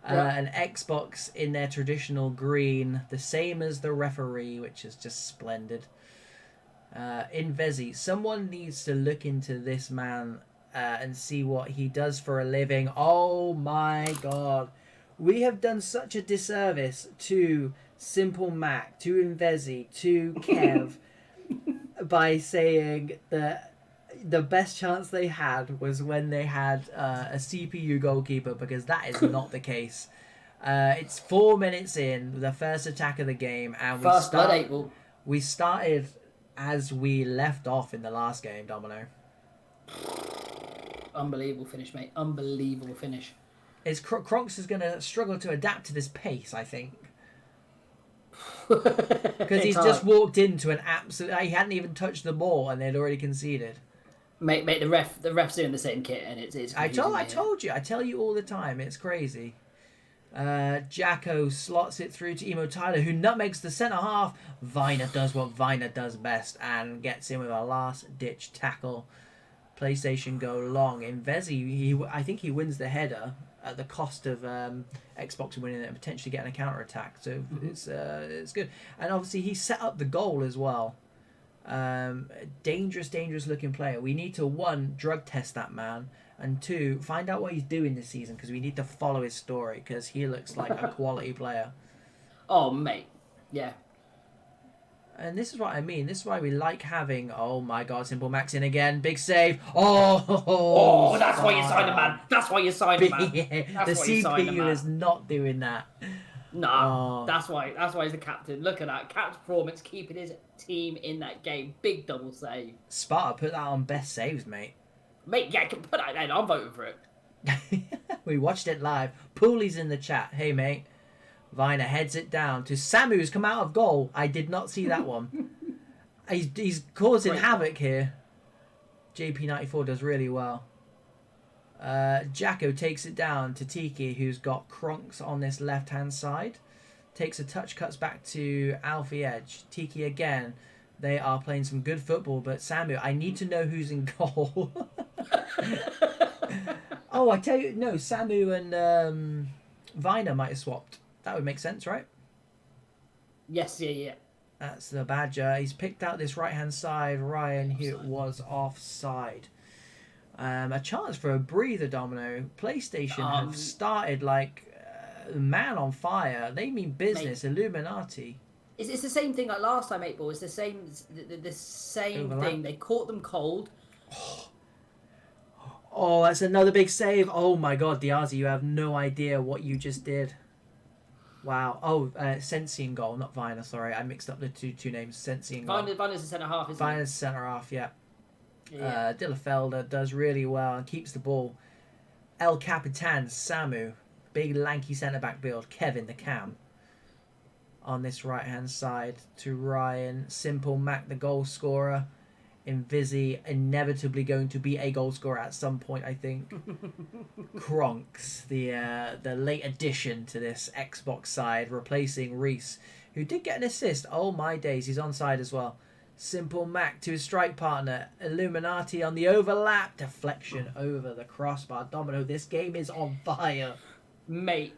An Xbox in their traditional green, the same as the referee, which is just splendid. Invezi, someone needs to look into this man and see what he does for a living. Oh my god. We have done such a disservice to Simple Mac, to Invezi, to Kev by saying that the best chance they had was when they had a CPU goalkeeper, because that is not the case. It's 4 minutes in, the first attack of the game, and we started as we left off in the last game, Domino. Unbelievable finish, mate. Unbelievable finish. Kronks is going to struggle to adapt to this pace, I think. Because he's just walked into an absolute... He hadn't even touched the ball and they'd already conceded. Mate, the ref's doing the same kit, and it's I told you. I tell you all the time. It's crazy. Jacko slots it through to Emo Tyler, who nutmegs the centre half. Viner does what Viner does best and gets in with a last-ditch tackle. PlayStation go long. Invezi, I think he wins the header at the cost of Xbox winning it and potentially getting a counter-attack. So it's good. And obviously he set up the goal as well. Dangerous looking player. We need to, 1, drug test that man, and 2, find out what he's doing this season, because we need to follow his story, because he looks like a quality player. Oh, mate. Yeah. And this is what I mean. This is why we like having... Oh, my God. Simple Max in again. Big save. Oh, that's why you signed him, man. That's why you signed him, man. Yeah, the CPU is not doing that. No, that's why he's the captain. Look at that. Captain performance, keeping his team in that game. Big double save. Sparta, put that on best saves, mate. Mate, yeah, put that in. I'm voting for it. We watched it live. Pooley's in the chat. Hey, mate. Viner heads it down to Samu, who's come out of goal. I did not see that one. He's causing havoc here. JP94 does really well. Jacko takes it down to Tiki, who's got Kronks on this left-hand side. Takes a touch, cuts back to Alfie Edge. Tiki again. They are playing some good football, but Samu, I need to know who's in goal. Oh, I tell you, no, Samu and Viner might have swapped. That would make sense, right? Yes, yeah. That's the Badger. He's picked out this right-hand side. Ryan, who was offside. A chance for a breather, Domino. PlayStation have started like man on fire. They mean business. Mate, Illuminati. It's the same thing like last time, 8 Ball. It's the same thing. They caught them cold. Oh, that's another big save. Oh my God, Diazi, you have no idea what you just did. Wow. Oh, Sensi goal, not Viner. Sorry, I mixed up the two names. Sensi goal. Viner's the centre half, isn't Viner's centre half, yeah. Dillafelder does really well and keeps the ball. El Capitan, Samu, big lanky centre back build. Kevin the Cam on this right hand side to Ryan. Simple Mac, the goal scorer. Invisi, inevitably going to be a goal scorer at some point, I think. Kronks, the late addition to this Xbox side, replacing Reese, who did get an assist. Oh my days, he's onside as well. Simple Mac to his strike partner. Illuminati on the overlap. Deflection over the crossbar. Domino, this game is on fire. Mate,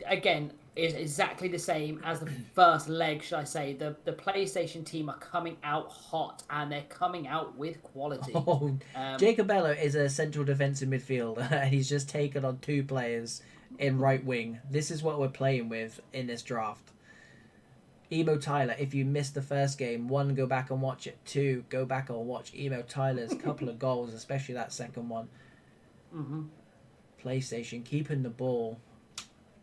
again, is exactly the same as the first leg, should I say. The PlayStation team are coming out hot, and they're coming out with quality. Oh, Jacobello is a central defensive midfielder, and he's just taken on 2 players in right wing. This is what we're playing with in this draft. Emo Tyler, if you missed the first game, 1, go back and watch it. 2, go back and watch Emo Tyler's couple of goals, especially that second one. Mm-hmm. PlayStation keeping the ball.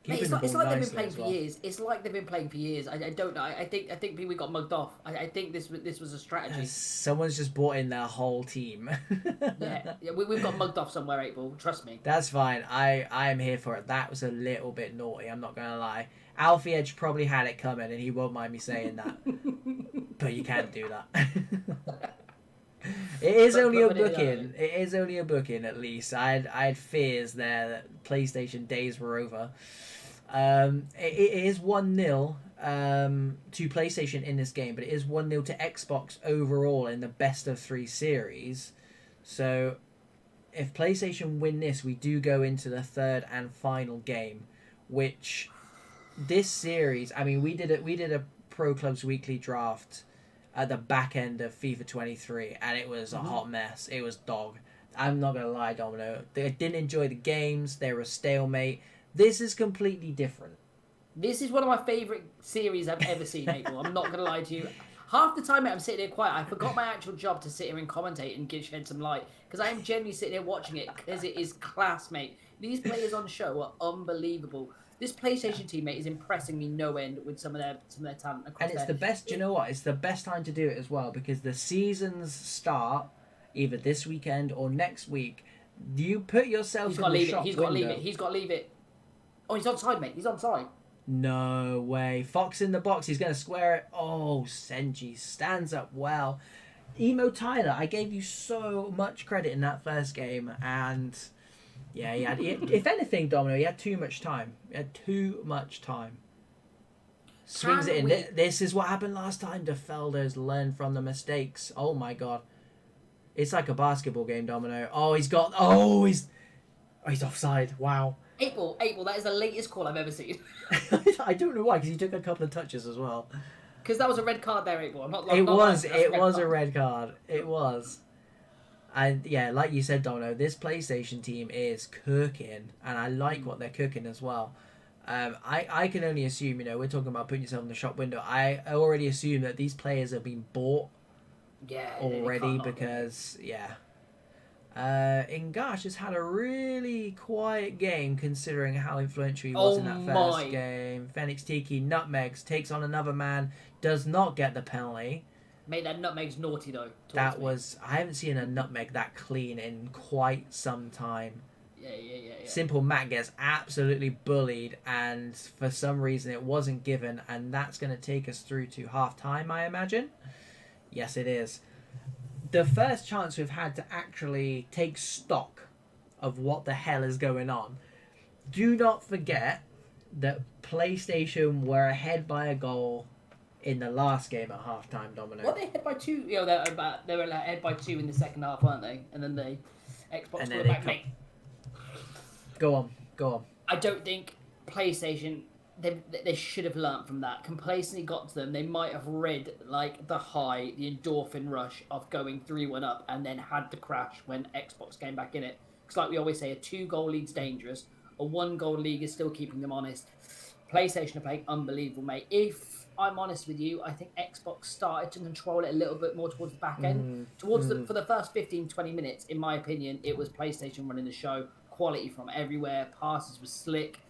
Mate, it's like they've been playing for years. It's like they've been playing for years. I don't know. I think we got mugged off. I think this was a strategy. Someone's just brought in their whole team. yeah, we've got mugged off somewhere, April. Trust me. That's fine. I am here for it. That was a little bit naughty. I'm not gonna lie. Alfie Edge probably had it coming, and he won't mind me saying that. But you can't do that. It is only a booking. It is only a booking, at least. I had fears there that PlayStation days were over. It is 1-0 to PlayStation in this game, but it is 1-0 to Xbox overall in the best of 3 series. So if PlayStation win this, we do go into the third and final game, which this series, I mean, we did a Pro Clubs Weekly draft at the back end of FIFA 23, and it was a hot mess. It was dog. I'm not gonna lie, Domino. They didn't enjoy the games. They were a stalemate. This is completely different. This is one of my favourite series I've ever seen, April. I'm not going to lie to you. Half the time I'm sitting here quiet. I forgot my actual job to sit here and commentate and shed some light. Because I am genuinely sitting here watching it because it is class, mate. These players on show are unbelievable. This PlayStation team, mate, is impressing me no end with some of their talent across And it's the best, do you know what? It's the best time to do it as well because the seasons start either this weekend or next week. You put yourself in the shop window. He's got to leave it. He's got to leave it. Oh, he's onside, mate. He's onside. No way. Fox in the box. He's going to square it. Oh, Senji stands up well. Emo Tyler, I gave you so much credit in that first game. And yeah, if anything, Domino, he had too much time. He had too much time. Swings it in. This is what happened last time. The Felders learned from the mistakes. Oh, my God. It's like a basketball game, Domino. Oh, he's offside. Wow. 8-ball, that is the latest call I've ever seen. I don't know why, because he took a couple of touches as well. Because that was a red card there, 8-ball. It was a red card. It was. And yeah, like you said, Dono, this PlayStation team is cooking, and I like what they're cooking as well. I can only assume, we're talking about putting yourself in the shop window. I already assume that these players have been bought already because, Ingash has had a really quiet game considering how influential he was in that first game. Phoenix Tiki nutmegs, takes on another man, does not get the penalty. Mate, that nutmeg's naughty though. I haven't seen a nutmeg that clean in quite some time. Yeah. Simple Matt gets absolutely bullied, and for some reason it wasn't given, and that's going to take us through to half time, I imagine. Yes, it is. The first chance we've had to actually take stock of what the hell is going on. Do not forget that PlayStation were ahead by a goal in the last game at halftime, Domino. What, they ahead by 2? They were ahead by 2 in the second half, weren't they? And then they Xbox were back, mate. Go on. I don't think PlayStation, they should have learnt from that. Complacency got to them. They might have read like the endorphin rush of going 3-1 up and then had the crash when Xbox came back in it. Because like we always say, a 2-goal lead's dangerous. A 1-goal league is still keeping them honest. PlayStation are playing unbelievable, mate. If I'm honest with you, I think Xbox started to control it a little bit more towards the back end. For the first 15-20 minutes, in my opinion, it was PlayStation running the show. Quality from everywhere. Passes were slick.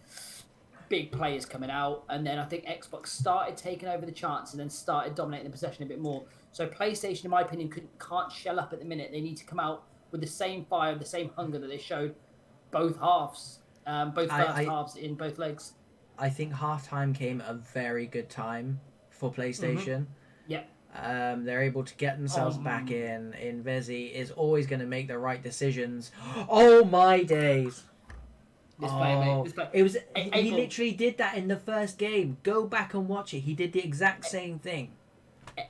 Big players coming out, and then I think Xbox started taking over the chance and then started dominating the possession a bit more. So PlayStation, in my opinion, can't shell up at the minute. They need to come out with the same fire, the same hunger that they showed both halves, both first halves in both legs. I think halftime came at a very good time for PlayStation. Yeah. They're able to get themselves back in. Vezi is always going to make the right decisions. Oh my days! This player, mate. This player. It was. He literally did that in the first game. Go back and watch it. He did the exact same thing.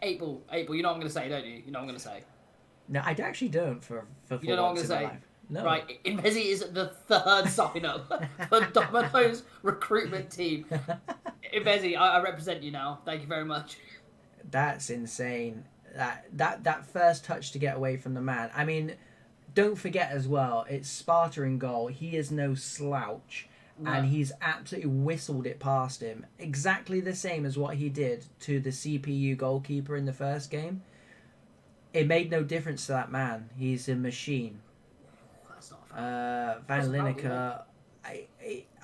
8-ball. You know what I'm going to say, don't you? You know what I'm going to say. No, I actually don't. For you know what I'm going to say. No. Right, Invezi is the third sign-up for Domino's recruitment team. Invezi, I represent you now. Thank you very much. That's insane. That first touch to get away from the man. I mean, don't forget as well, it's Sparta in goal. He is no slouch. No. And he's absolutely whistled it past him. Exactly the same as what he did to the CPU goalkeeper in the first game. It made no difference to that man. He's a machine. Van Lineker,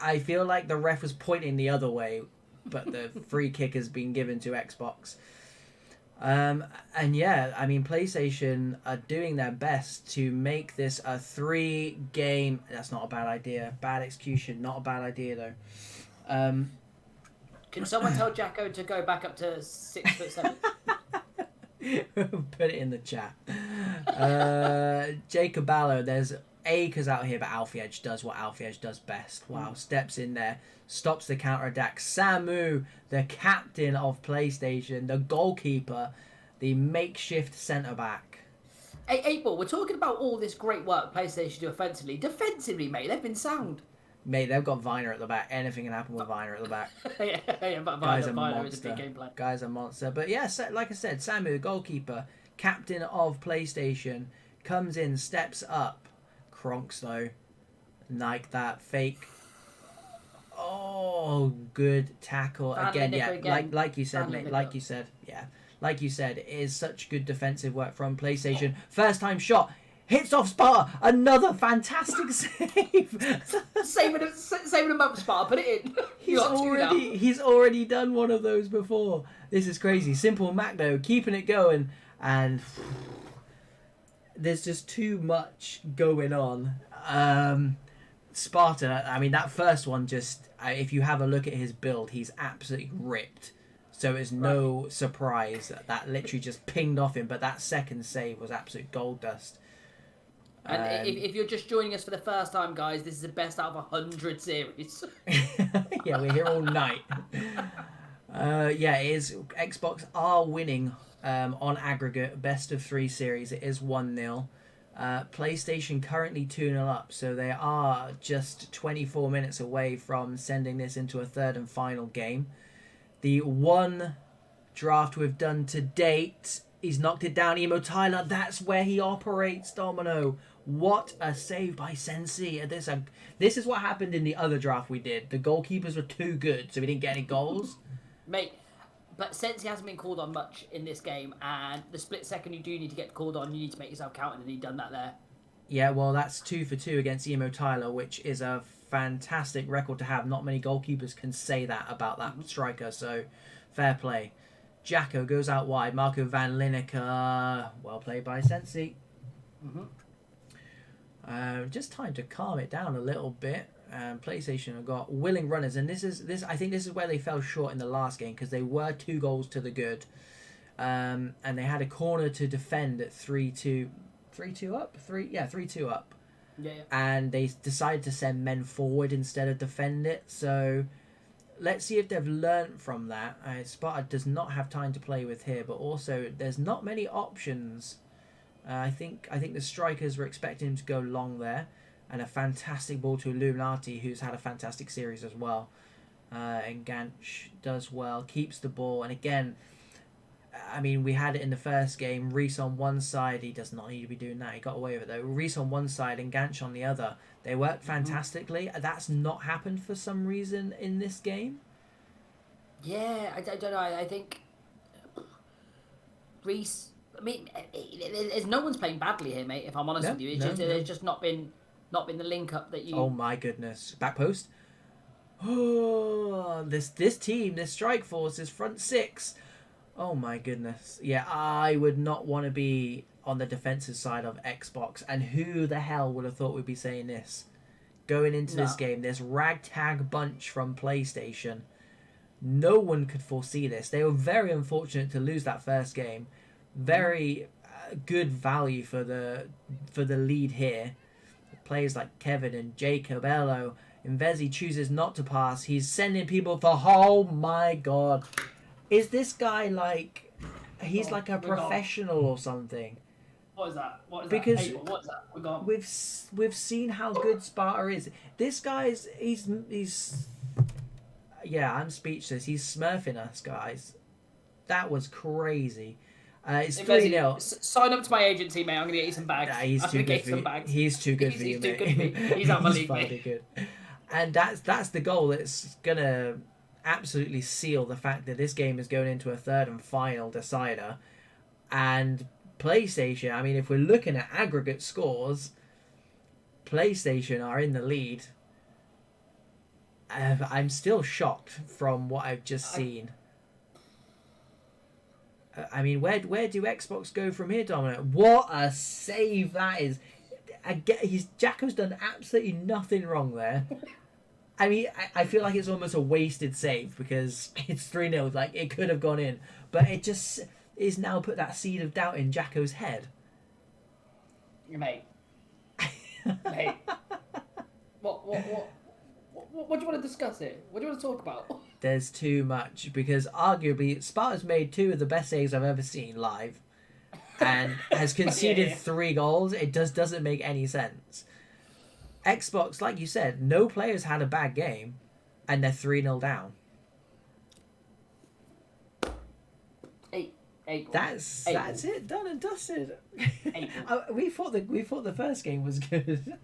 I feel like the ref was pointing the other way, but the free kick has been given to Xbox. And yeah, I mean, PlayStation are doing their best to make this a 3-game. That's not a bad idea. Bad execution, not a bad idea though. Can someone tell Jacko to go back up to 6'7"? Put it in the chat. Jacob Ballo, there's acres out here, but Alfie Edge does what Alfie Edge does best. Wow, steps in there, stops the counter-attack. Samu, the captain of PlayStation, the goalkeeper, the makeshift centre-back. Hey, 8-ball, we're talking about all this great work PlayStation do offensively. Defensively, mate, they've been sound. Mate, they've got Viner at the back. Anything can happen with Viner at the back. But Guy's a Viner is a big monster. gameplay. Guy's a monster. But yeah, like I said, Samu, the goalkeeper, captain of PlayStation, comes in, steps up. Kronks, though. Like that. Fake. Oh, good tackle. Again, like you said, mate. Like you said, it is such good defensive work from PlayStation. First time shot. Hits off Sparta. Another fantastic save. saving him up, Sparta. Put it in. He's already done one of those before. This is crazy. Simple Mac though, keeping it going, and there's just too much going on. Sparta. I mean, that first one just. If you have a look at his build, he's absolutely ripped. So it's no surprise that literally just pinged off him. But that second save was absolute gold dust. And if you're just joining us for the first time, guys, this is the best out of 100 series. Yeah, we're here all night. It is. Xbox are winning on aggregate. Best of 3 series. It is 1-0. PlayStation currently 2-0 up, so they are just 24 minutes away from sending this into a third and final game. The one draft we've done to date, he's knocked it down. Emo Tyler, that's where he operates, Domino. What a save by Sensi. This is what happened in the other draft we did. The goalkeepers were too good, so we didn't get any goals. Mate, but Sensi hasn't been called on much in this game, and the split second you do need to get called on, you need to make yourself count, and he's done that there. Yeah, well, that's 2 for 2 against Emo Tyler, which is a fantastic record to have. Not many goalkeepers can say that about that striker, so fair play. Jacko goes out wide. Marco van Lineker, well played by Sensi. Just time to calm it down a little bit. PlayStation have got willing runners, and I think this is where they fell short in the last game, because they were 2 goals to the good, and they had a corner to defend at 3-2 up. 3-2 up. Yeah. And they decided to send men forward instead of defend it. So let's see if they've learnt from that. Sparta does not have time to play with here, but also there's not many options. I think the strikers were expecting him to go long there, and a fantastic ball to Illuminati, who's had a fantastic series as well. And Ganch does well, keeps the ball, and again, I mean, we had it in the first game. Reese on one side, he does not need to be doing that. He got away with it though. Reese on one side and Ganch on the other. They work fantastically. That's not happened for some reason in this game. Yeah, I don't know. I think Reese. I mean, there's no one's playing badly here, mate. If I'm honest with you, there's just not been the link up that you. Oh my goodness! Back post. Oh, this team, this strike force, this front six. Oh my goodness! Yeah, I would not want to be on the defensive side of Xbox. And who the hell would have thought we'd be saying this going into this game? This ragtag bunch from PlayStation. No one could foresee this. They were very unfortunate to lose that first game. Very good value for the lead here. Players like Kevin and Jacob Ello. Invezi chooses not to pass. He's sending people for... Oh my god. Is this guy like... He's like a professional or something. What is that? Because hey, what is that? we've seen how good Sparta is. This guy's... He's... Yeah, I'm speechless. He's smurfing us, guys. That was crazy. It's 3-0. Sign up to my agency, mate. I'm going to get you some bags. He's too good for you. He's too good for you, mate. He's out my league, mate. Good. And that's the goal that's going to absolutely seal the fact that this game is going into a third and final decider. And PlayStation, I mean, if we're looking at aggregate scores, PlayStation are in the lead. I'm still shocked from what I've just seen. I mean, where do Xbox go from here, Dominic? What a save that is! Jacko's done absolutely nothing wrong there. I mean, I feel like it's almost a wasted save because it's 3-0. Like, it could have gone in, but it just is now put that seed of doubt in Jacko's head. Mate. What do you want to discuss here? What do you want to talk about? There's too much, because arguably Sparta's made 2 of the best saves I've ever seen live and has conceded 3 goals. It doesn't make any sense. Xbox, like you said, no players had a bad game, and they're 3-0 down. Eight. That's it, done and dusted. 8. we thought the first game was good.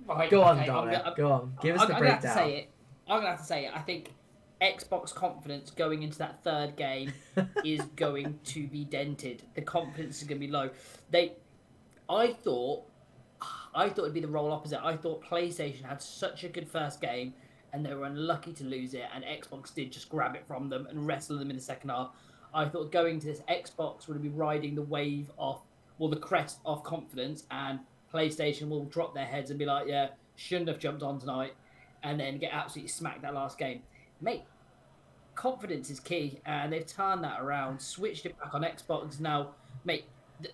Right, Go on, okay, Donna. Go on. Give us the I'm breakdown. Gonna have to say it. I'm gonna have to say it. I think Xbox confidence going into that third game is going to be dented. The confidence is going to be low. I thought it'd be the role opposite. I thought PlayStation had such a good first game, and they were unlucky to lose it, and Xbox did just grab it from them and wrestle them in the second half. I thought going to this, Xbox would be riding the wave of, well, the crest of confidence, and PlayStation will drop their heads and be like, yeah, shouldn't have jumped on tonight, and then get absolutely smacked that last game. Mate, confidence is key, and they've turned that around, switched it back on Xbox now. Mate,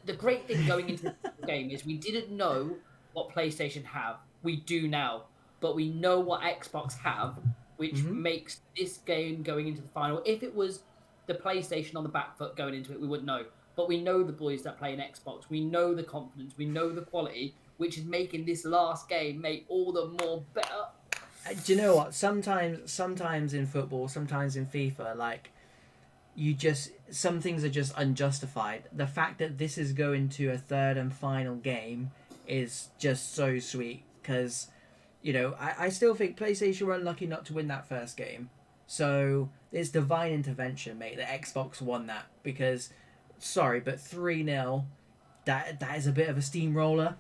the great thing going into the game is we didn't know what PlayStation have. We do now, but we know what Xbox have, which makes this game going into the final. If it was the PlayStation on the back foot going into it, we wouldn't know. But we know the boys that play in Xbox. We know the confidence. We know the quality, which is making this last game make all the more better. Do you know what? Sometimes in football, sometimes in FIFA, like, some things are just unjustified. The fact that this is going to a third and final game is just so sweet, because, you know, I still think PlayStation were unlucky not to win that first game. So it's divine intervention, mate, that Xbox won that, because, sorry, but 3-0, that is a bit of a steamroller.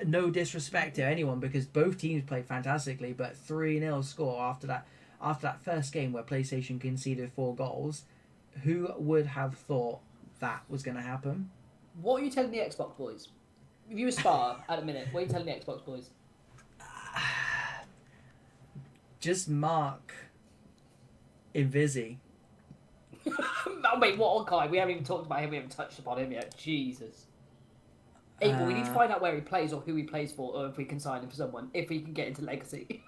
No disrespect to anyone, because both teams played fantastically, but 3-0 score after that first game where PlayStation conceded 4 goals, who would have thought that was going to happen? What are you telling the Xbox boys? If you aspire at a minute, what are you telling the Xbox boys? Just mark Invisi. Oh, wait, what on Kai? We haven't even talked about him. We haven't touched upon him yet. Jesus. Abel, we need to find out where he plays or who he plays for, or if we can sign him for someone, if he can get into Legacy.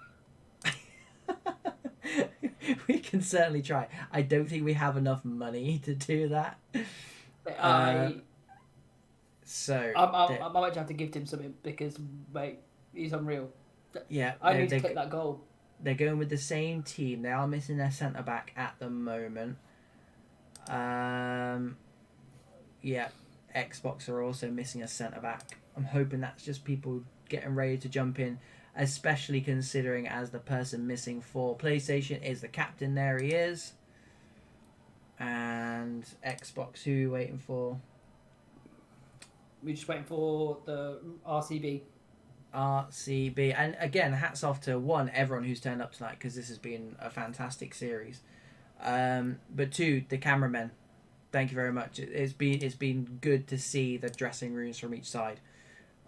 We can certainly try. I don't think we have enough money to do that. So I might have to gift him something, because, mate, he's unreal. Yeah, I need to click that goal. They're going with the same team. They are missing their centre back at the moment. Yeah, Xbox are also missing a centre back. I'm hoping that's just people getting ready to jump in, especially considering as the person missing for PlayStation is the captain. There he is. And Xbox, who are we waiting for? We're just waiting for the RCB. And again, hats off to everyone who's turned up tonight, because this has been a fantastic series. But 2, the cameramen, thank you very much. It's been good to see the dressing rooms from each side.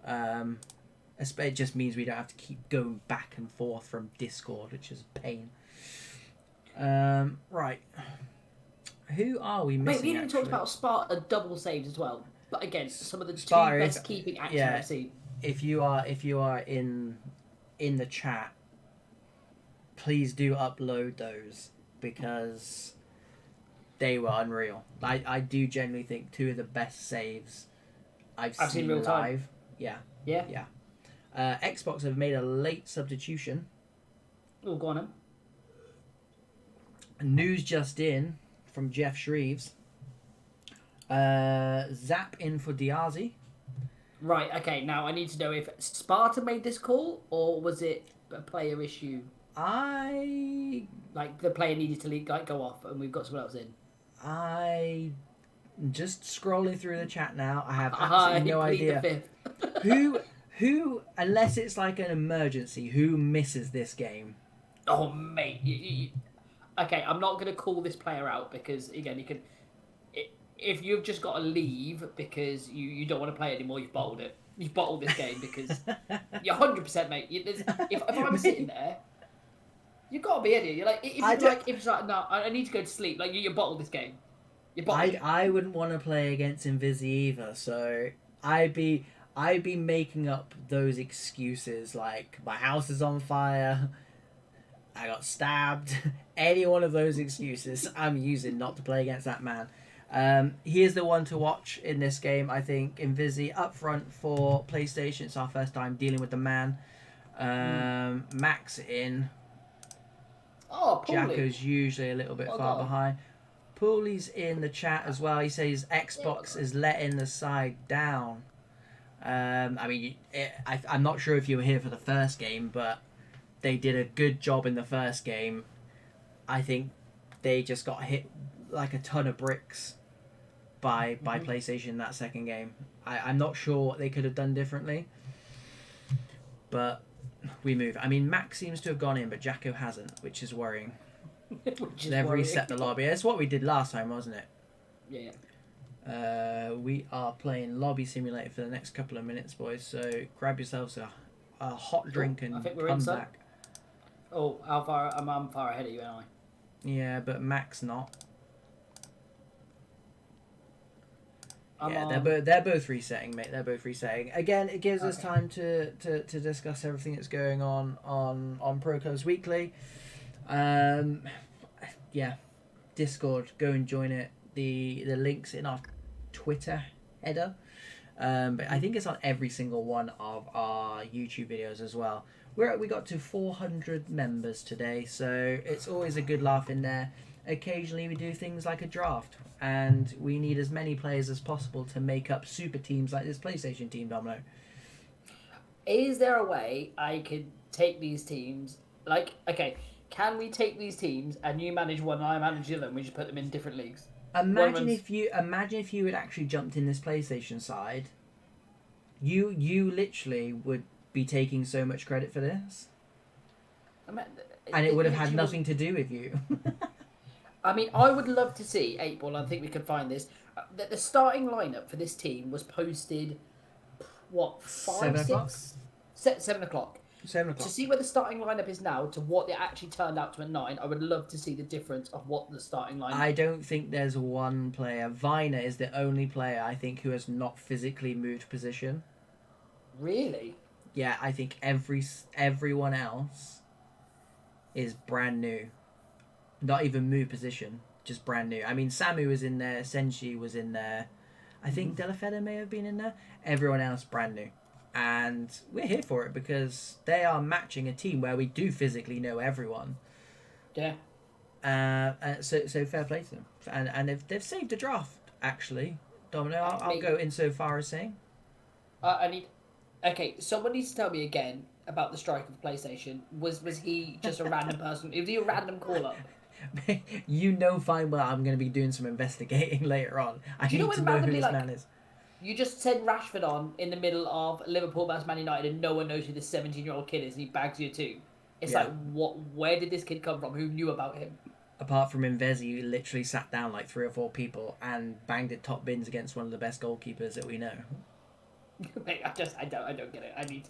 It just means we don't have to keep going back and forth from Discord, which is a pain. Right, who are we missing? Wait, we didn't talk about Sparta double saves as well. But again, some of the Sparta, 2 best keeping action I've seen. If you are in the chat, please do upload those, because they were unreal. I do genuinely think 2 of the best saves I've seen real live. Time. Yeah. Xbox have made a late substitution. Oh, go on then. News just in from Jeff Shreves. Zap in for Diazi. Right, okay, now I need to know if Sparta made this call, or was it a player issue? Like, the player needed to go off, and we've got someone else in. I just scrolling through the chat now. I have absolutely no idea who, unless it's like an emergency, who misses this game. Oh, mate. Okay, I'm not going to call this player out, because, again, you can... If you've just got to leave because you don't want to play anymore, you've bottled it. You've bottled this game, because you're 100%, mate. If I'm sitting there, you've got to be in it. You're like, if it's like, no, I need to go to sleep. Like, you bottled this game. You bottled it. I wouldn't want to play against Invisi either. So I'd be making up those excuses, like my house is on fire, I got stabbed. Any one of those excuses I'm using not to play against that man. He is the one to watch in this game, I think. Invisi up front for PlayStation. It's our first time dealing with the man. Max in. Oh, Paulie. Jacko's usually a little bit far behind. Pooley's in the chat as well. He says Xbox is letting the side down. I mean, I'm not sure if you were here for the first game, but they did a good job in the first game. I think they just got hit like a ton of bricks by PlayStation that second game. I'm not sure what they could have done differently, but we move. I mean, Max seems to have gone in, but Jacko hasn't, which is worrying. They've reset the lobby. That's what we did last time, wasn't it? Yeah. We are playing Lobby Simulator for the next couple of minutes, boys. So grab yourselves a hot drink and come back. Oh, how far? I'm far ahead of you, aren't I? Yeah, but Max not. Yeah, they're both resetting, mate. They're both resetting. Again, it gives us time to discuss everything that's going on Procos Weekly. Yeah, Discord. Go and join it. The link's in our Twitter header. But I think it's on every single one of our YouTube videos as well. We got to 400 members today, so it's always a good laugh in there. Occasionally we do things like a draft, and we need as many players as possible to make up super teams like this PlayStation team, Domino. Is there a way I could take these teams, like, okay, can we take these teams and you manage one and I manage the other and we just put them in different leagues? Imagine if you had actually jumped in this PlayStation side. You literally would be taking so much credit for this. And it would have had nothing to do with you. I mean, I would love to see 8-Ball. I think we could find this. The starting lineup for this team was posted, what, 7 o'clock? 7 o'clock. 7 o'clock. To see where the starting lineup is now to what it actually turned out to at 9, I would love to see the difference of what the starting lineup. I don't think there's one player. Viner is the only player I think who has not physically moved position. Really? Yeah, I think everyone else is brand new. Not even moved position, just brand new. I mean, Samu was in there, Senshi was in there. I think Delafeda may have been in there. Everyone else brand new. And we're here for it because they are matching a team where we do physically know everyone. Yeah. So fair play to them. And they've saved a draft, actually. Domino, I'll go insofar as saying. Okay, someone needs to tell me again about the strike of PlayStation. Was he just a random person? Was he a random caller? You know fine well I'm going to be doing some investigating later on. I need to know who this man is. You just send Rashford on in the middle of Liverpool vs Man United and no one knows who this 17-year-old kid is and he bags you too. It's like, what? Where did this kid come from? Who knew about him? Apart from Invesi, who literally sat down like 3 or 4 people and banged it top bins against one of the best goalkeepers that we know. Mate, I don't get it.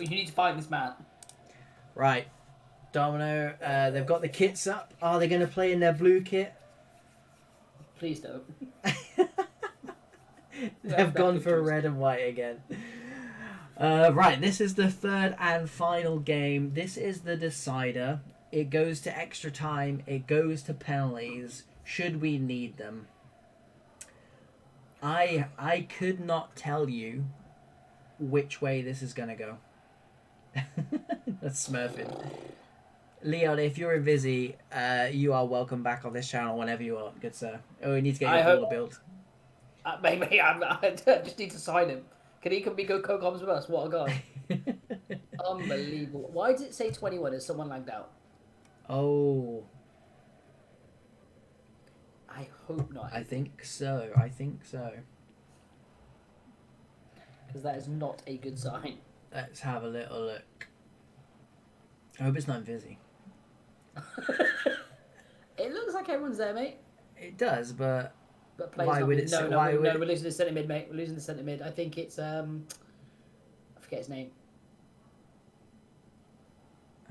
You need to find this man. Right. Domino, they've got the kits up. Are they going to play in their blue kit? Please don't. They've gone for red and white again. Right, this is the third and final game. This is the decider. It goes to extra time. It goes to penalties. Should we need them? I could not tell you which way this is going to go. That's smurfing. Leon, if you're in Vizzy, you are welcome back on this channel whenever you want, good sir. Oh, we need to get your baller build. Maybe I just need to sign him. Can he go co-coms with us? What a guy. Unbelievable. Why does it say 21? Is someone lagged out? Oh. I hope not. I think so. Because that is not a good sign. Let's have a little look. I hope it's not Vizzy. It looks like everyone's there, mate. It does, but why would it? No, we're losing the centre mid, mate. We're losing the centre mid. I think it's I forget his name.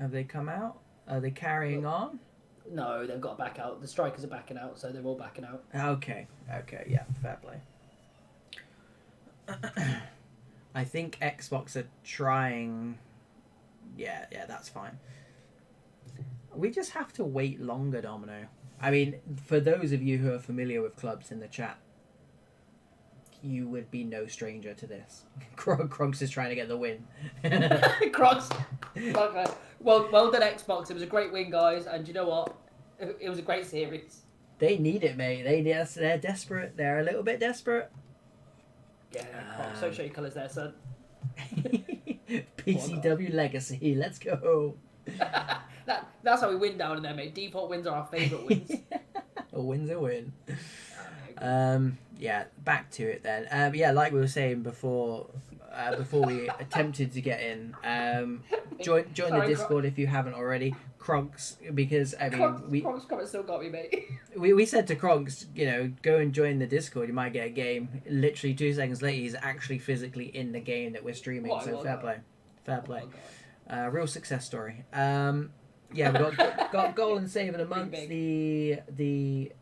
Have they come out? Are they carrying on? No, they've got to back out. The strikers are backing out, so they're all backing out. Okay, yeah, fair play. I think Xbox are trying. Yeah, that's fine. We just have to wait longer, Domino. I mean, for those of you who are familiar with clubs in the chat, you would be no stranger to this. Kronks is trying to get the win. Crocs. Okay. Well done, Xbox. It was a great win, guys. And you know what? It was a great series. They need it, mate. They're desperate. They're a little bit desperate. Yeah, Crocs. Don't show your colours there, son. PCW Legacy. Let's go. That's how we win down in there, mate. Default wins are our favourite wins. A win's a win. Yeah, back to it then. Yeah, like we were saying before we attempted to get in. Join the Discord if you haven't already. Kronks, because I mean Kronks comment still got me, mate. We said to Kronks, go and join the Discord. You might get a game. Literally 2 seconds later, he's actually physically in the game that we're streaming. Fair play. Real success story. Yeah, we got goal and save of the month. The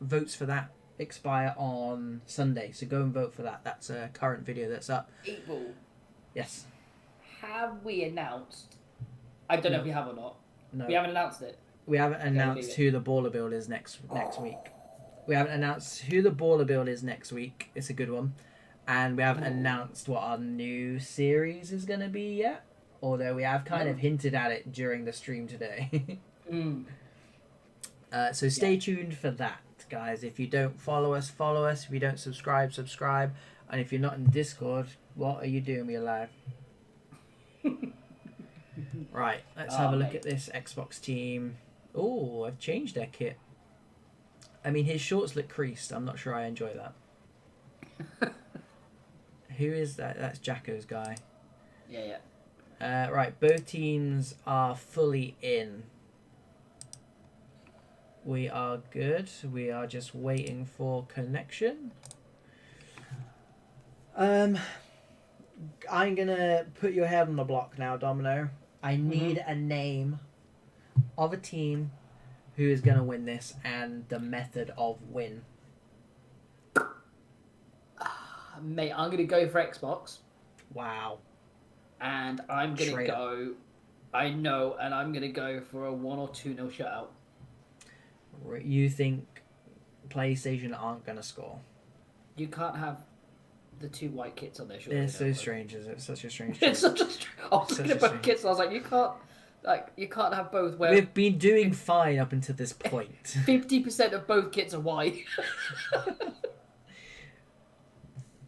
votes for that expire on Sunday, so go and vote for that. That's a current video that's up. 8 Ball. Yes. Have we announced? I don't know if we have or not. No. We haven't announced it. We haven't announced who the baller build is next week. We haven't announced who the baller build is next week. It's a good one. And we haven't announced what our new series is going to be yet. Although we have kind of hinted at it during the stream today. So stay tuned for that, guys. If you don't follow us, follow us. If you don't subscribe, subscribe. And if you're not in Discord, what are you doing with your life? Right, let's have a look at this Xbox team. Oh, I've changed their kit. I mean, his shorts look creased. I'm not sure I enjoy that. Who is that? That's Jacko's guy. Yeah. Right, both teams are fully in. We are good. We are just waiting for connection. I'm gonna put your head on the block now, Domino. I need a name of a team who is gonna win this and the method of win. Mate, I'm gonna go for Xbox. Wow. And I'm gonna go. I know, and I'm gonna go for a 1 or 2-0 shutout. You think PlayStation aren't gonna score? You can't have the 2 white kits on their shoulders. They're so strange, is it? Such a strange. It's such a strange. I was looking at both kits, and I was like, you can't have both. Where we've been doing fine up until this point. 50% of both kits are white.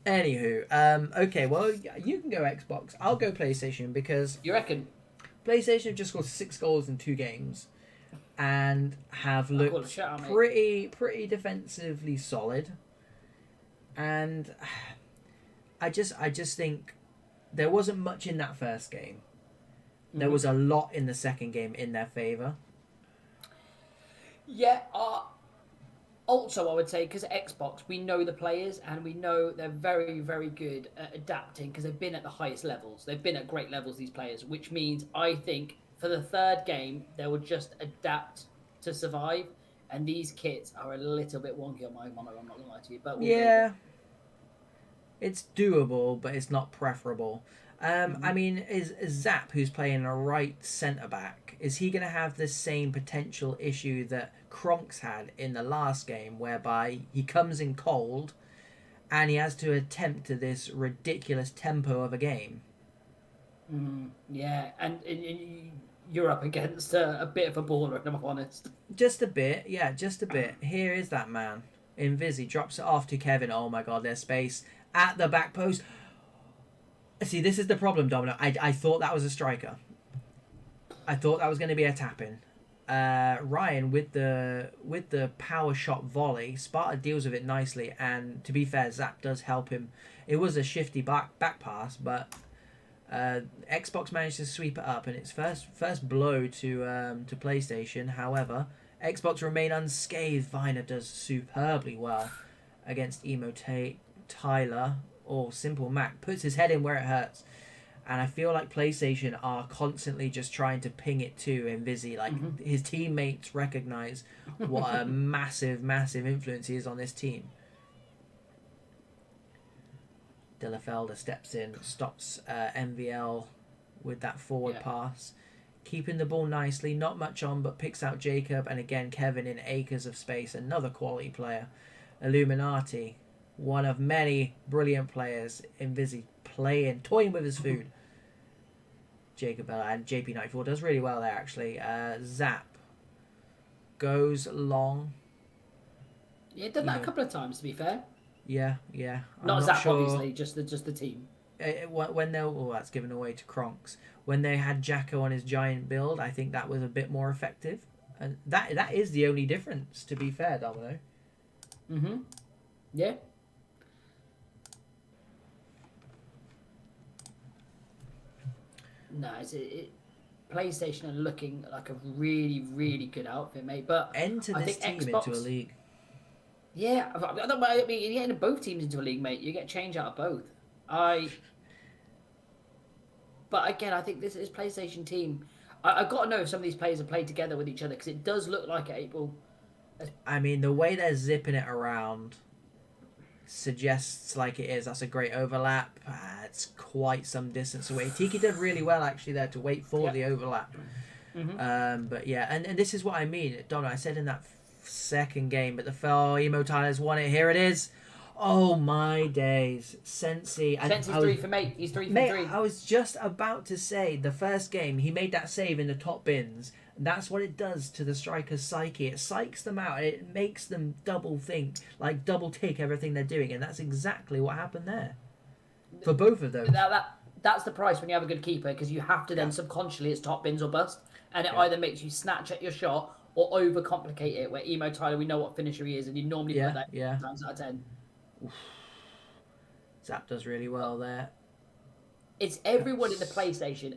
Anywho, okay, well, you can go Xbox. I'll go PlayStation because you reckon PlayStation have just scored 6 goals in 2 games and have looked pretty defensively solid. And I just think there wasn't much in that first game. There was a lot in the second game in their favour. Yeah. Also, I would say, because Xbox, we know the players and we know they're very, very good at adapting because they've been at the highest levels. They've been at great levels, these players, which means I think for the third game, they will just adapt to survive. And these kits are a little bit wonky on my monitor, I'm not going to lie to you. But it's doable, but it's not preferable. I mean, is Zap, who's playing a right centre-back, is he going to have the same potential issue that Kronks had in the last game, whereby he comes in cold and he has to attempt to this ridiculous tempo of a game? Yeah, and you're up against a bit of a baller, if I'm honest. Just a bit, yeah, just a bit. Here is that man. Invisi drops it off to Kevin. Oh my god, there's space at the back post. See, this is the problem, Domino. I thought that was a striker. I thought that was going to be a tap-in. Ryan with the power shot volley. Sparta deals with it nicely, and to be fair, Zap does help him. It was a shifty back pass, but Xbox managed to sweep it up, and it's first blow to PlayStation. However, Xbox remain unscathed. Viner does superbly well against Emo Tyler. Or Simple Mac puts his head in where it hurts, and I feel like PlayStation are constantly just trying to ping it to Invisi. Like his teammates recognize what a massive influence he is on this team. De La Felder steps in, stops MVL with that forward pass. keeping the ball nicely, not much on, but picks out Jacob, and again Kevin in acres of space, another quality player. Illuminati, one of many brilliant players, Invisi toying with his food. Jacob Bella and JP94 does really well there actually. Zap goes long. Yeah, done that a couple of times to be fair. Yeah. Not Zap, sure. Obviously, just the team. When they that's given away to Kronks. When they had Jacko on his giant build, I think that was a bit more effective, and that is the only difference. To be fair, Domino. Yeah. No, PlayStation are looking like a really, really good outfit, mate. But enter this team Xbox, into a league. Yeah, I mean, you're getting both teams into a league, mate. You get change out of both. But again, I think this PlayStation team. I've got to know if some of these players have played together with each other because it does look like it will. I mean, the way they're zipping it around suggests like it is. That's a great overlap. It's quite some distance away. Tiki did really well actually there to wait for the overlap. But yeah, and this is what I mean. Donna, I said in that second game, but the Emo Tyler's won it. Here it is. Oh my days, Sensi. Sensi's 3 for mate. He's 3 for 3. I was just about to say the first game he made that save in the top bins. That's what it does to the striker's psyche. It psychs them out. It makes them double think, like double take everything they're doing, and that's exactly what happened there for both of those. That's the price when you have a good keeper, because you have to then subconsciously it's top bins or bust, and it either makes you snatch at your shot or overcomplicate it. Where Emo Tyler, we know what finisher he is, and you normally put that 9 times out of 10. Oof. Zap does really well there. It's everyone in the PlayStation.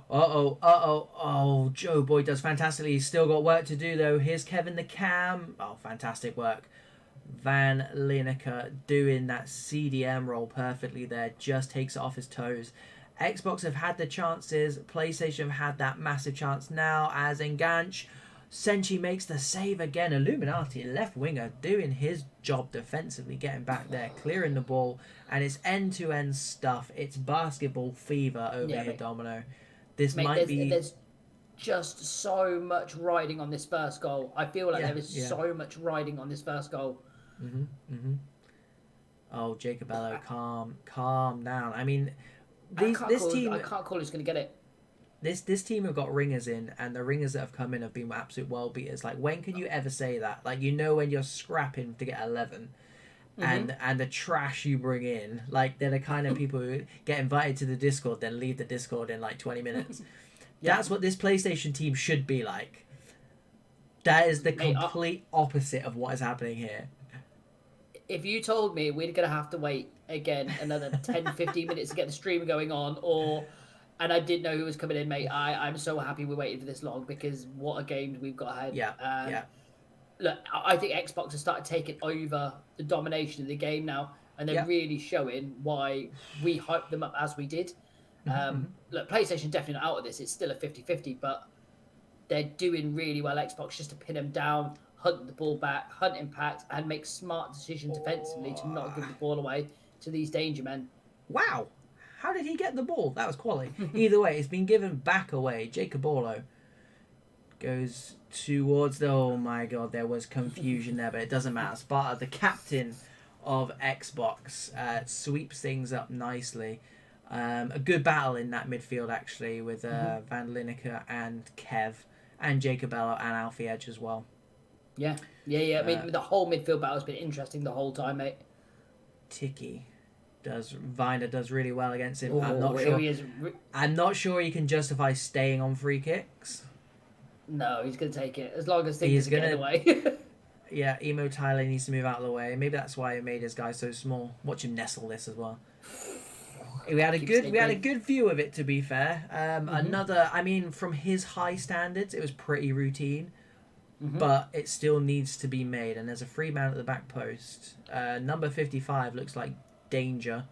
Oh, Joe Boy does fantastically. He's still got work to do, though. Here's Kevin the Cam. Oh, fantastic work. Van Lineker doing that CDM role perfectly there. Just takes it off his toes. Xbox have had the chances. PlayStation have had that massive chance now as Enganche. Senchi makes the save again. Illuminati, left winger, doing his job defensively, getting back there, clearing the ball, and it's end-to-end stuff. It's basketball fever over here, Domino. There's just so much riding on this first goal. I feel like there is so much riding on this first goal. Oh, Jacobello, calm down. I mean, I can't call who's going to get it. This team have got ringers in, and the ringers that have come in have been absolute world beaters. Like, when can you ever say that? Like, when you're scrapping to get 11, and the trash you bring in, like, they're the kind of people who get invited to the Discord, then leave the Discord in like 20 minutes. That's what this PlayStation team should be like. That is the complete opposite of what is happening here. If you told me we're going to have to wait again another 10, 15 minutes to get the stream going on, and I didn't know who was coming in, mate, I'm so happy we waited for this long, because what a game we've got ahead. Look, I think Xbox has started taking over the domination of the game now, and they're really showing why we hyped them up as we did. Look, PlayStation definitely not out of this. It's still a 50-50, but they're doing really well. Xbox just to pin them down, hunt the ball back, hunt impact, and make smart decisions defensively to not give the ball away to these danger men. Wow. How did he get the ball? That was quality. Either way, it's been given back away. Jacob Orlo goes towards the... Oh my god, there was confusion there, but it doesn't matter. Sparta, the captain of Xbox, sweeps things up nicely. A good battle in that midfield, actually, with Van Lineker and Kev, and Jacobello and Alfie Edge as well. Yeah. I mean, the whole midfield battle has been interesting the whole time, mate. Tiki Viner does really well against him. I'm not sure he can justify staying on free kicks. No, he's going to take it as long as things get in the way. Yeah, Emo Tyler needs to move out of the way. Maybe that's why he made his guy so small. Watch him nestle this as well. We had a good view of it, to be fair. From his high standards, it was pretty routine, but it still needs to be made. And there's a free man at the back post. Number 55 looks like danger,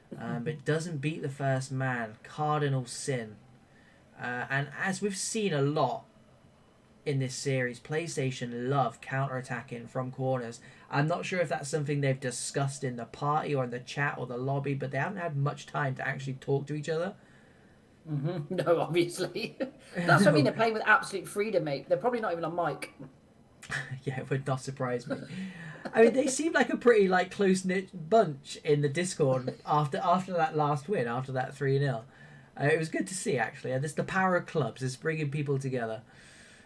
but it doesn't beat the first man. Cardinal sin. And as we've seen a lot in this series, PlayStation love counter-attacking from corners. I'm not sure if that's something they've discussed in the party or in the chat or the lobby, but they haven't had much time to actually talk to each other. No, obviously. That's what I mean. They're playing with absolute freedom, mate. They're probably not even on mic. Yeah, it would not surprise me. I mean, they seem like a pretty like close knit bunch in the Discord after that last win, after that 3-0. It was good to see actually. This the power of clubs is bringing people together.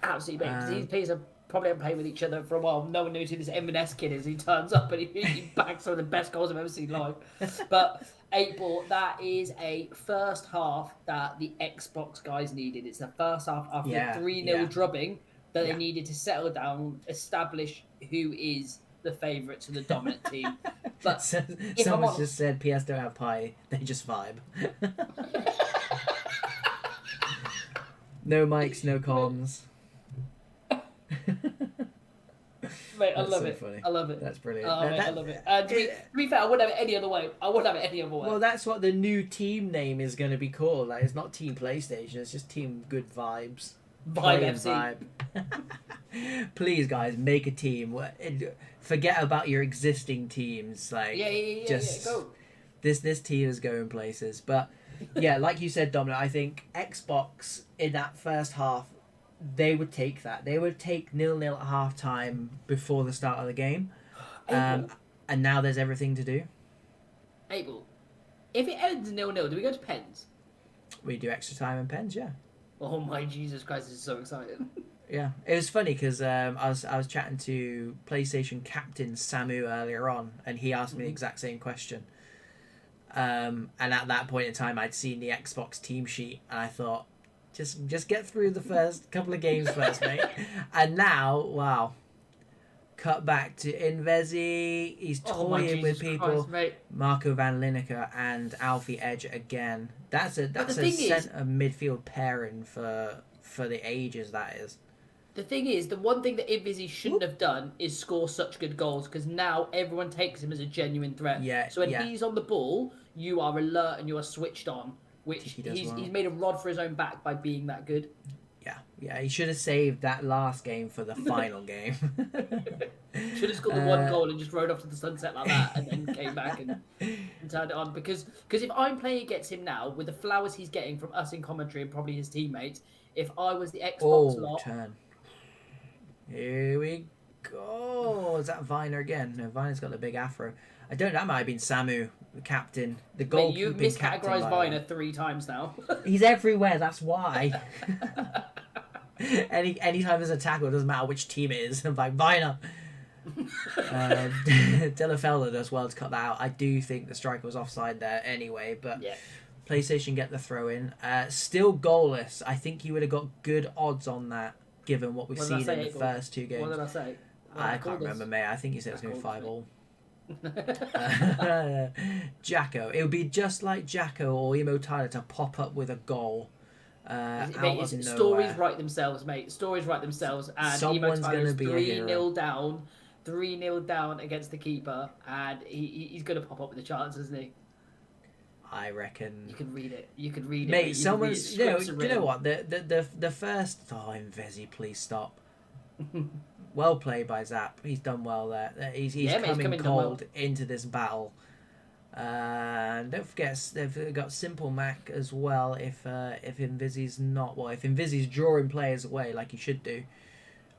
Absolutely, mate. Because these players are probably haven't played with each other for a while. No one knows who this M&S kid is. He turns up and he bags some of the best goals I've ever seen live. But 8-ball, that is a first half that the Xbox guys needed. It's the first half after the 3-0 drubbing that they needed to settle down, establish who is the favourite to the dominant team. But someone just said PS don't have pie, they just vibe. No mics, no comms. Mate, I love it. Funny. I love it. That's brilliant. Mate, I love it. To be fair, I wouldn't have it any other way. Well, that's what the new team name is going to be called. Like, it's not Team PlayStation. It's just Team Good Vibes. Vibe FC. Vibe. Please, guys, make a team. Forget about your existing teams. Like, go. This team is going places. But yeah, like you said, Dominic, I think Xbox in that first half, they would take that. They would take 0-0 at half time before the start of the game. And now there's everything to do. Abel, if it ends 0-0, do we go to pens? We do extra time and pens, yeah. Oh my Jesus Christ, this is so exciting. Yeah, it was funny because I was chatting to PlayStation captain Samu earlier on, and he asked me the exact same question. And at that point in time, I'd seen the Xbox team sheet, and I thought, just get through the first couple of games first, mate. And now, wow, cut back to Invezi. He's toying with people. Christ, Marco Van Lineker and Alfie Edge again. That's a centre midfield pairing for the ages. That is. The thing is, the one thing that Invezi shouldn't have done is score such good goals, because now everyone takes him as a genuine threat. Yeah. So when he's on the ball, you are alert and you are switched on. Which he's made a rod for his own back by being that good. Yeah, he should have saved that last game for the final game. Should have scored the one goal and just rode off to the sunset like that, and then came back and turned it on. Because if I'm playing against him now, with the flowers he's getting from us in commentary and probably his teammates, if I was the Xbox lot... turn. Here we go. Is that Viner again? No, Viner's got the big afro. That might have been Samu, the captain, the goalkeeping captain. You've miscategorised Viner 3 times now. He's everywhere, that's why. Anytime there's a tackle, it doesn't matter which team it is. I'm like, Viner. Delafelder does well to cut that out. I do think the striker was offside there anyway, but PlayStation get the throw in. Still goalless. I think he would have got good odds on that, given what we've seen in the first 2 games. What did I say? I can't remember, mate. I think you said it was going to be 5-5. Jacko. It would be just like Jacko or Emo Tyler to pop up with a goal. Stories write themselves, mate. Stories write themselves. And someone's going to be 3-0 down. 3-0 down against the keeper, and he's going to pop up with a chance, isn't he? I reckon. You can read it. Mate, Mate, someone's... You know what? The first... Oh, Invezi, please stop. Well played by Zap. He's done well there. He's coming cold into this battle. And don't forget, they've got Simple Mac as well. If Invizi's not... Well, if Invizi's drawing players away like he should do,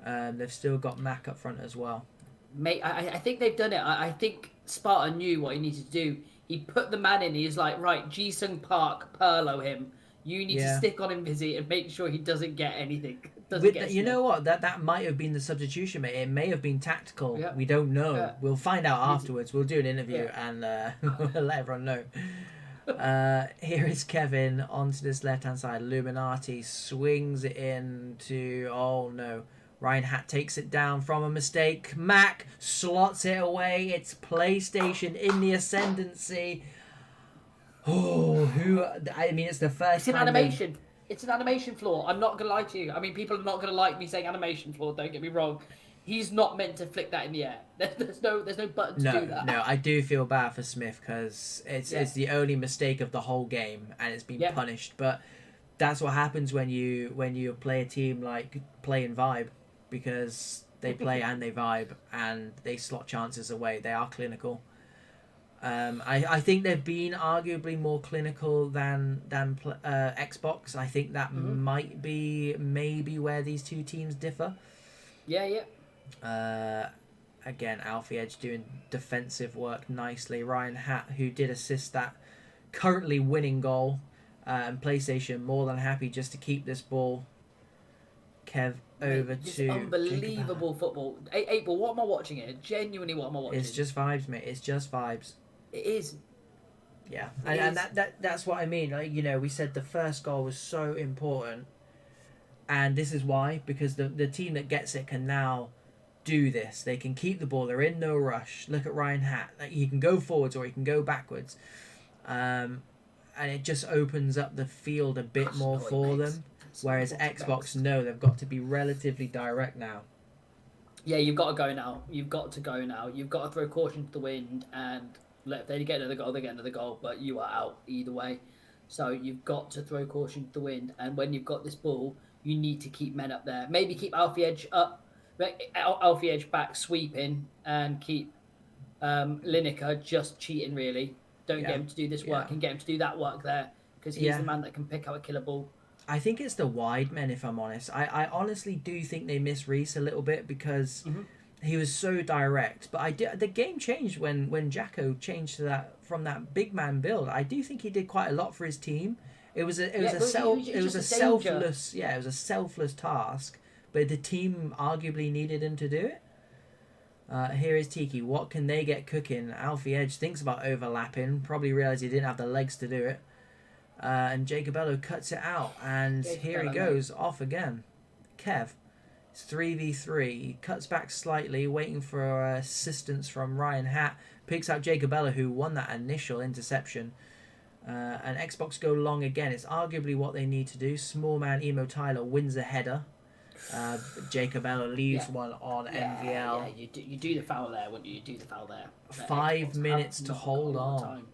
they've still got Mac up front as well. Mate, I think they've done it. I think Sparta knew what he needed to do. He put the man in. He's like, right, Jisung Park, Perlo him. You need to stick on Invizi and make sure he doesn't get anything. You know what? That might have been the substitution, mate. It may have been tactical. Yeah. We don't know. Yeah. We'll find out afterwards. We'll do an interview and we'll let everyone know. Here is Kevin onto this left-hand side. Illuminati swings it in to... Oh, no. Ryan Hatt takes it down from a mistake. Mac slots it away. It's PlayStation in the ascendancy. Oh, it's the first time... animation. It's an animation flaw. I'm not going to lie to you. I mean, people are not going to like me saying animation flaw, don't get me wrong. He's not meant to flick that in the air. There's no button to do that. No, I do feel bad for Smith because it's the only mistake of the whole game and it's been punished. But that's what happens when you play a team like Play and Vibe, because they play and they vibe and they slot chances away. They are clinical. I think they've been arguably more clinical than Xbox. I think that Hmm. might be maybe where these two teams differ. Yeah, yeah. Uh, Again, Alfie Edge doing defensive work nicely. Ryan Hatt, who did assist that currently winning goal, and PlayStation more than happy just to keep this ball. Kev over Mate, just to Jacob Bella. unbelievable football. April, what am I watching here? Genuinely, what am I It's watching? just vibes, mate. It's just vibes. It is. Yeah, It and is. that's what I mean. Like, we said the first goal was so important, and this is why, because the team that gets it can now do this. They can keep the ball. They're in no rush. Look at Ryan Hatt. Like, he can go forwards or he can go backwards, um, and it just opens up the field a bit That's more annoying, for mate. them. That's Whereas what's Xbox, vexed. no, they've got to be relatively direct now. Yeah, you've got to go now. You've got to go now. You've got to throw caution to the wind and if they get another goal, they get another goal, but you are out either way. So you've got to throw caution to the wind, and when you've got this ball, you need to keep men up there. Maybe keep Alfie Edge up, Alfie Edge back sweeping, and keep Lineker just cheating. Really, don't get Yeah, him to do this yeah, work and get him to do that work there because he's yeah. the man that can pick out a killer ball. I think it's the wide men, if I'm honest. I honestly do think they miss Reese a little bit because Hmm. he was so direct. But the game changed when Jacko changed to that from that big man build. I do think he did quite a lot for his team. Yeah, but It he's was just a a danger. selfless it was a selfless task, but the team arguably needed him to do it. Here is Tiki. What can they get cooking? Alfie Edge thinks about overlapping. Probably realised he didn't have the legs to do it. And Jacobello cuts it out, and Jacob here he Bella, mate. goes off again. Kev, it's 3v3. He cuts back slightly, waiting for assistance from Ryan Hatt. Picks out Jacobello, who won that initial interception. And Xbox go long again. It's arguably what they need to do. Small man Emo Tyler wins the header. Jacobello leaves Yeah, one on yeah. MVL. You do the foul there, wouldn't you? You do the foul there. The 5 minutes Xbox to have not got a hold lot of on. time.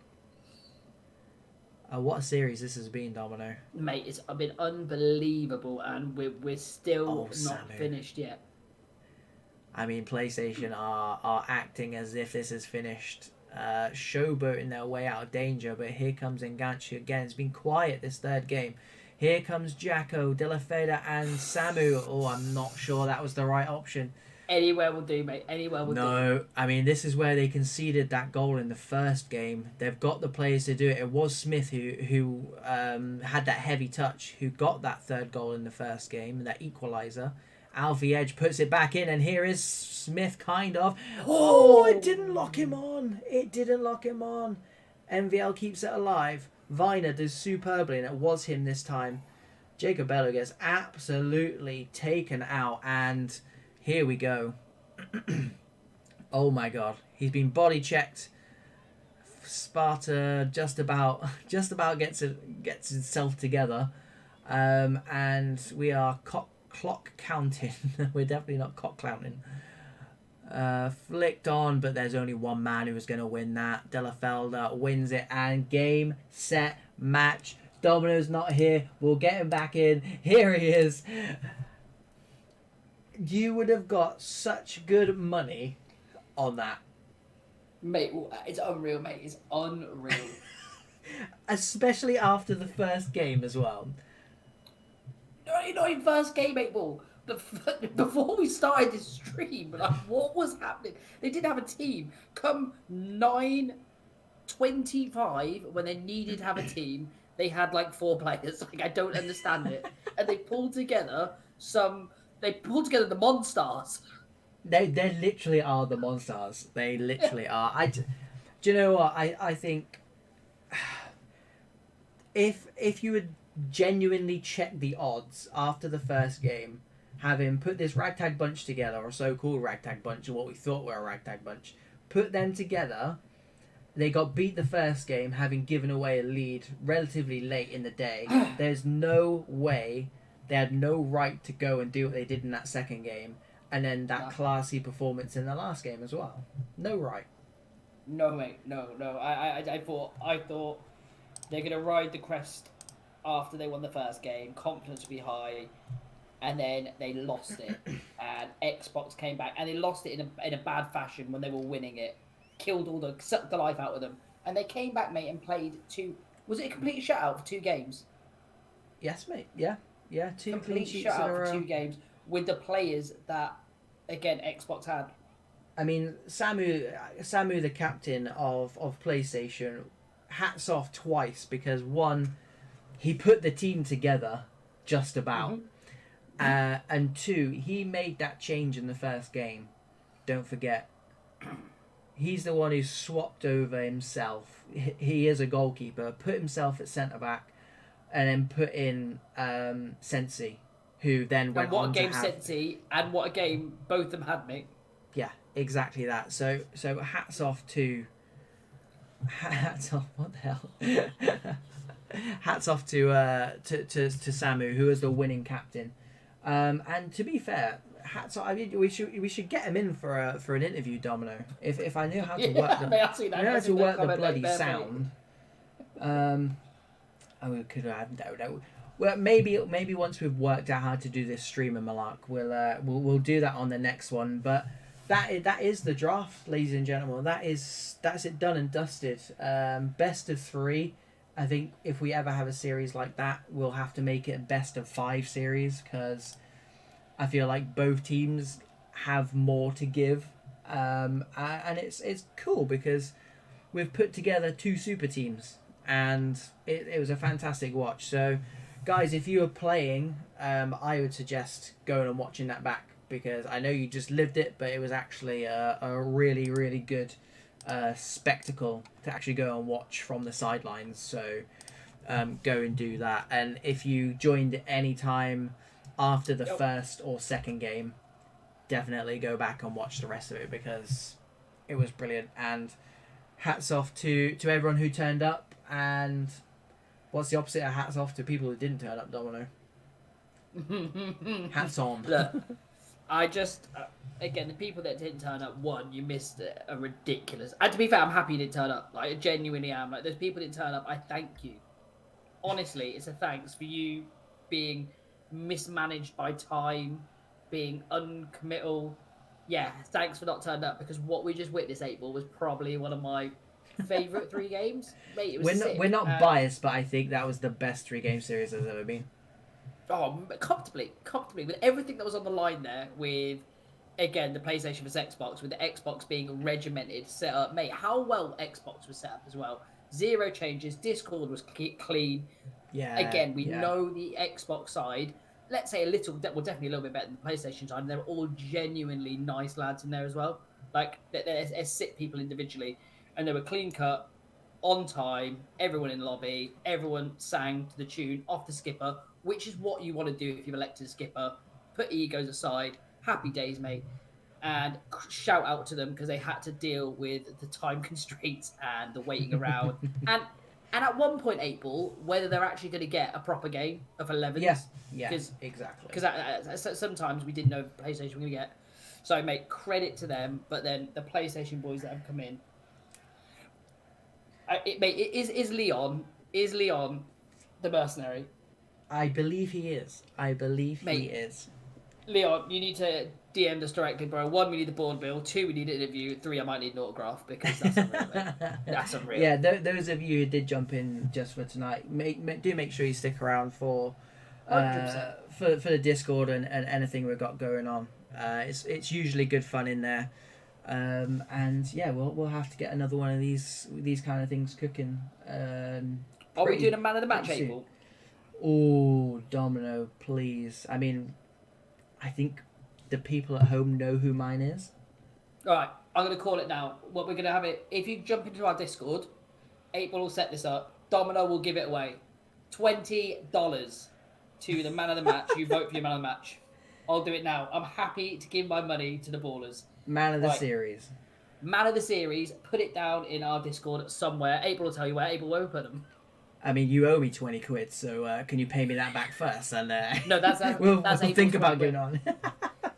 What a series this has been, Domino. Mate, it's been unbelievable, and we're still Oh, not Samu. finished yet. I mean, PlayStation are acting as if this is finished, showboating their way out of danger. But here comes Enganche again. It's been quiet this third game. Here comes Jacko, De La Feda, and Samu. Oh, I'm not sure that was the right option. Anywhere will do, mate. Anywhere will do. No, I mean, this is where they conceded that goal in the first game. They've got the players to do it. It was Smith who had that heavy touch, who got that third goal in the first game, that equaliser. Alfie Edge puts it back in, and here is Smith, kind of. Oh, it didn't lock him on. It didn't lock him on. MVL keeps it alive. Viner does superbly, and it was him this time. Jacob Bello gets absolutely taken out, and here we go. Oh my god, he's been body checked. Sparta just about gets himself together, and we are clock counting. We're definitely not cock counting. Flicked on, but there's only one man who was going to win that. Delafelda wins it, and game, set, match. Domino's not here. We'll get him back in. Here he is. You would have got such good money on that. Mate, it's unreal, mate. It's unreal. Especially after the first game as well. Not in first game, mate, ball. Before we started this stream, like, what was happening? They didn't have a team. Come 9:25, when they needed to have a team, they had like 4 players. Like, I don't understand it. And they pulled together They pulled together the Monstars. They literally are the monsters. They literally are. Do you know what? I think if you would genuinely check the odds after the first game, having put this ragtag bunch together, or so-called ragtag bunch, or what we thought were a ragtag bunch, put them together, they got beat the first game, having given away a lead relatively late in the day. There's no way they had no right to go and do what they did in that second game, and then that classy performance in the last game as well. No right. No, mate, no. I thought they're gonna ride the crest after they won the first game. Confidence would be high, and then they lost it. And Xbox came back, and they lost it in a bad fashion when they were winning it. sucked the life out of them. And they came back, mate, and played two. Was it a complete shutout for 2 games? Yes, mate. Yeah. Yeah, 2 clean Complete sheets in a shutout for row. 2 games with the players that, again, Xbox had. I mean, Samu, the captain of PlayStation, hats off twice because one, he put the team together, just about, and two, he made that change in the first game. Don't forget, he's the one who swapped over himself. He is a goalkeeper. Put himself at centre back, and then put in Sensi, who then went And what on a game to have. Sensi, and what a game both of them had, mate. Yeah, exactly that. So hats off to. Hats off! What the hell? Hats off to Samu, who was the winning captain. And to be fair, hats off. I mean, we should get him in for an interview, Domino. If I knew how to work the bloody sound. We could have. No. Well, maybe once we've worked out how to do this streamer malark, we'll do that on the next one. But that is the draft, ladies and gentlemen. That's it, done and dusted. Best of 3. I think if we ever have a series like that, we'll have to make it a best of 5 series because I feel like both teams have more to give, and it's cool because we've put together 2 super teams, and it was a fantastic watch. So, guys, if you are playing, I would suggest going and watching that back because I know you just lived it, but it was actually a really, really good spectacle to actually go and watch from the sidelines. So go and do that. And if you joined at any time after the first or second game, definitely go back and watch the rest of it because it was brilliant. And hats off to everyone who turned up. And what's the opposite of hats off to people who didn't turn up, Domino? Hats on. Look, I just, again, the people that didn't turn up, one, you missed a ridiculous. And to be fair, I'm happy you didn't turn up. Like, I genuinely am. Like, those people that didn't turn up, I thank you. Honestly, it's a thanks for you being mismanaged by time, being uncommittal. Yeah, thanks for not turning up because what we just witnessed, 8-ball, was probably one of my favourite 3 games. Mate, it was sick. We're not biased, but I think that was the best 3-game series there's ever been. Oh, comfortably, with everything that was on the line there, with, again, the PlayStation vs Xbox, with the Xbox being regimented, set up. Mate, how well Xbox was set up as well. 0 changes, Discord was clean. Yeah. Again, we know the Xbox side, let's say definitely a little bit better than the PlayStation side, and they're all genuinely nice lads in there as well. Like, they're sick people individually, and they were clean cut, on time, everyone in the lobby, everyone sang to the tune, off the skipper, which is what you want to do if you've elected a skipper. Put egos aside. Happy days, mate. And shout out to them because they had to deal with the time constraints and the waiting around. and at one point, 8-ball, whether they're actually going to get a proper game of 11s. Yeah, exactly. Because sometimes we didn't know if PlayStation were going to get. So, mate, credit to them. But then the PlayStation boys that have come in. Is Leon the mercenary? I believe he is. He is. Leon, you need to DM us directly, bro. 1, we need the board bill. 2, we need an interview. 3, I might need an autograph because that's unreal, mate. That's unreal. Yeah, those of you who did jump in just for tonight, do make sure you stick around for the Discord and anything we've got going on. It's usually good fun in there. And yeah, we'll have to get another one of these kind of things cooking. Are we doing a man of the match, 8-ball? Oh, Domino, please. I mean, I think the people at home know who mine is. All right, I'm going to call it now. What we're going to have it, if you jump into our Discord, 8-ball will set this up. Domino will give it away. $20 to the man of the match. You vote for your man of the match. I'll do it now. I'm happy to give my money to the ballers. Man of the series. Man of the series. Put it down in our Discord somewhere. 8-ball will tell you where. 8-ball, where we put them. I mean, you owe me 20 quid, so can you pay me that back first? And no, we'll think about going on.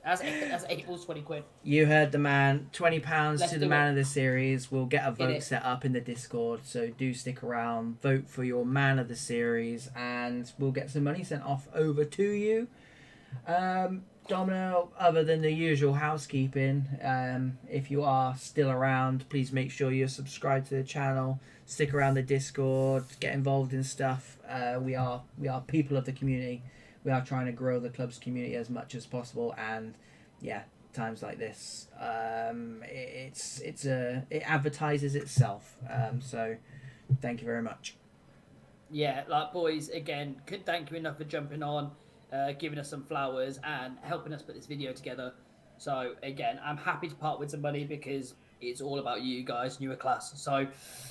That's 8-ball's 20 quid. You heard the man. £20 to the man of the series. We'll get a vote set up in the Discord, so do stick around. Vote for your man of the series, and we'll get some money sent off over to you. Domino, other than the usual housekeeping, if you are still around, please make sure you're subscribed to the channel, stick around the Discord, get involved in stuff. We are people of the community. We are trying to grow the club's community as much as possible, and yeah, times like this, it advertises itself. So thank you very much. Yeah, like boys, again, couldn't thank you enough for jumping on, giving us some flowers, and helping us put this video together. So again, I'm happy to part with some money because it's all about you guys, newer class. So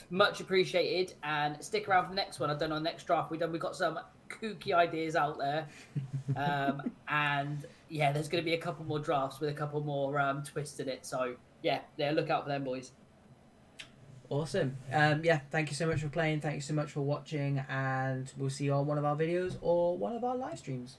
much appreciated, and stick around for the next one. I don't know, next draft we've got some kooky ideas out there, and yeah, there's going to be a couple more drafts with a couple more twists in it. So yeah, look out for them, boys. Awesome. Yeah, thank you so much for playing. Thank you so much for watching, and we'll see you on one of our videos or one of our live streams.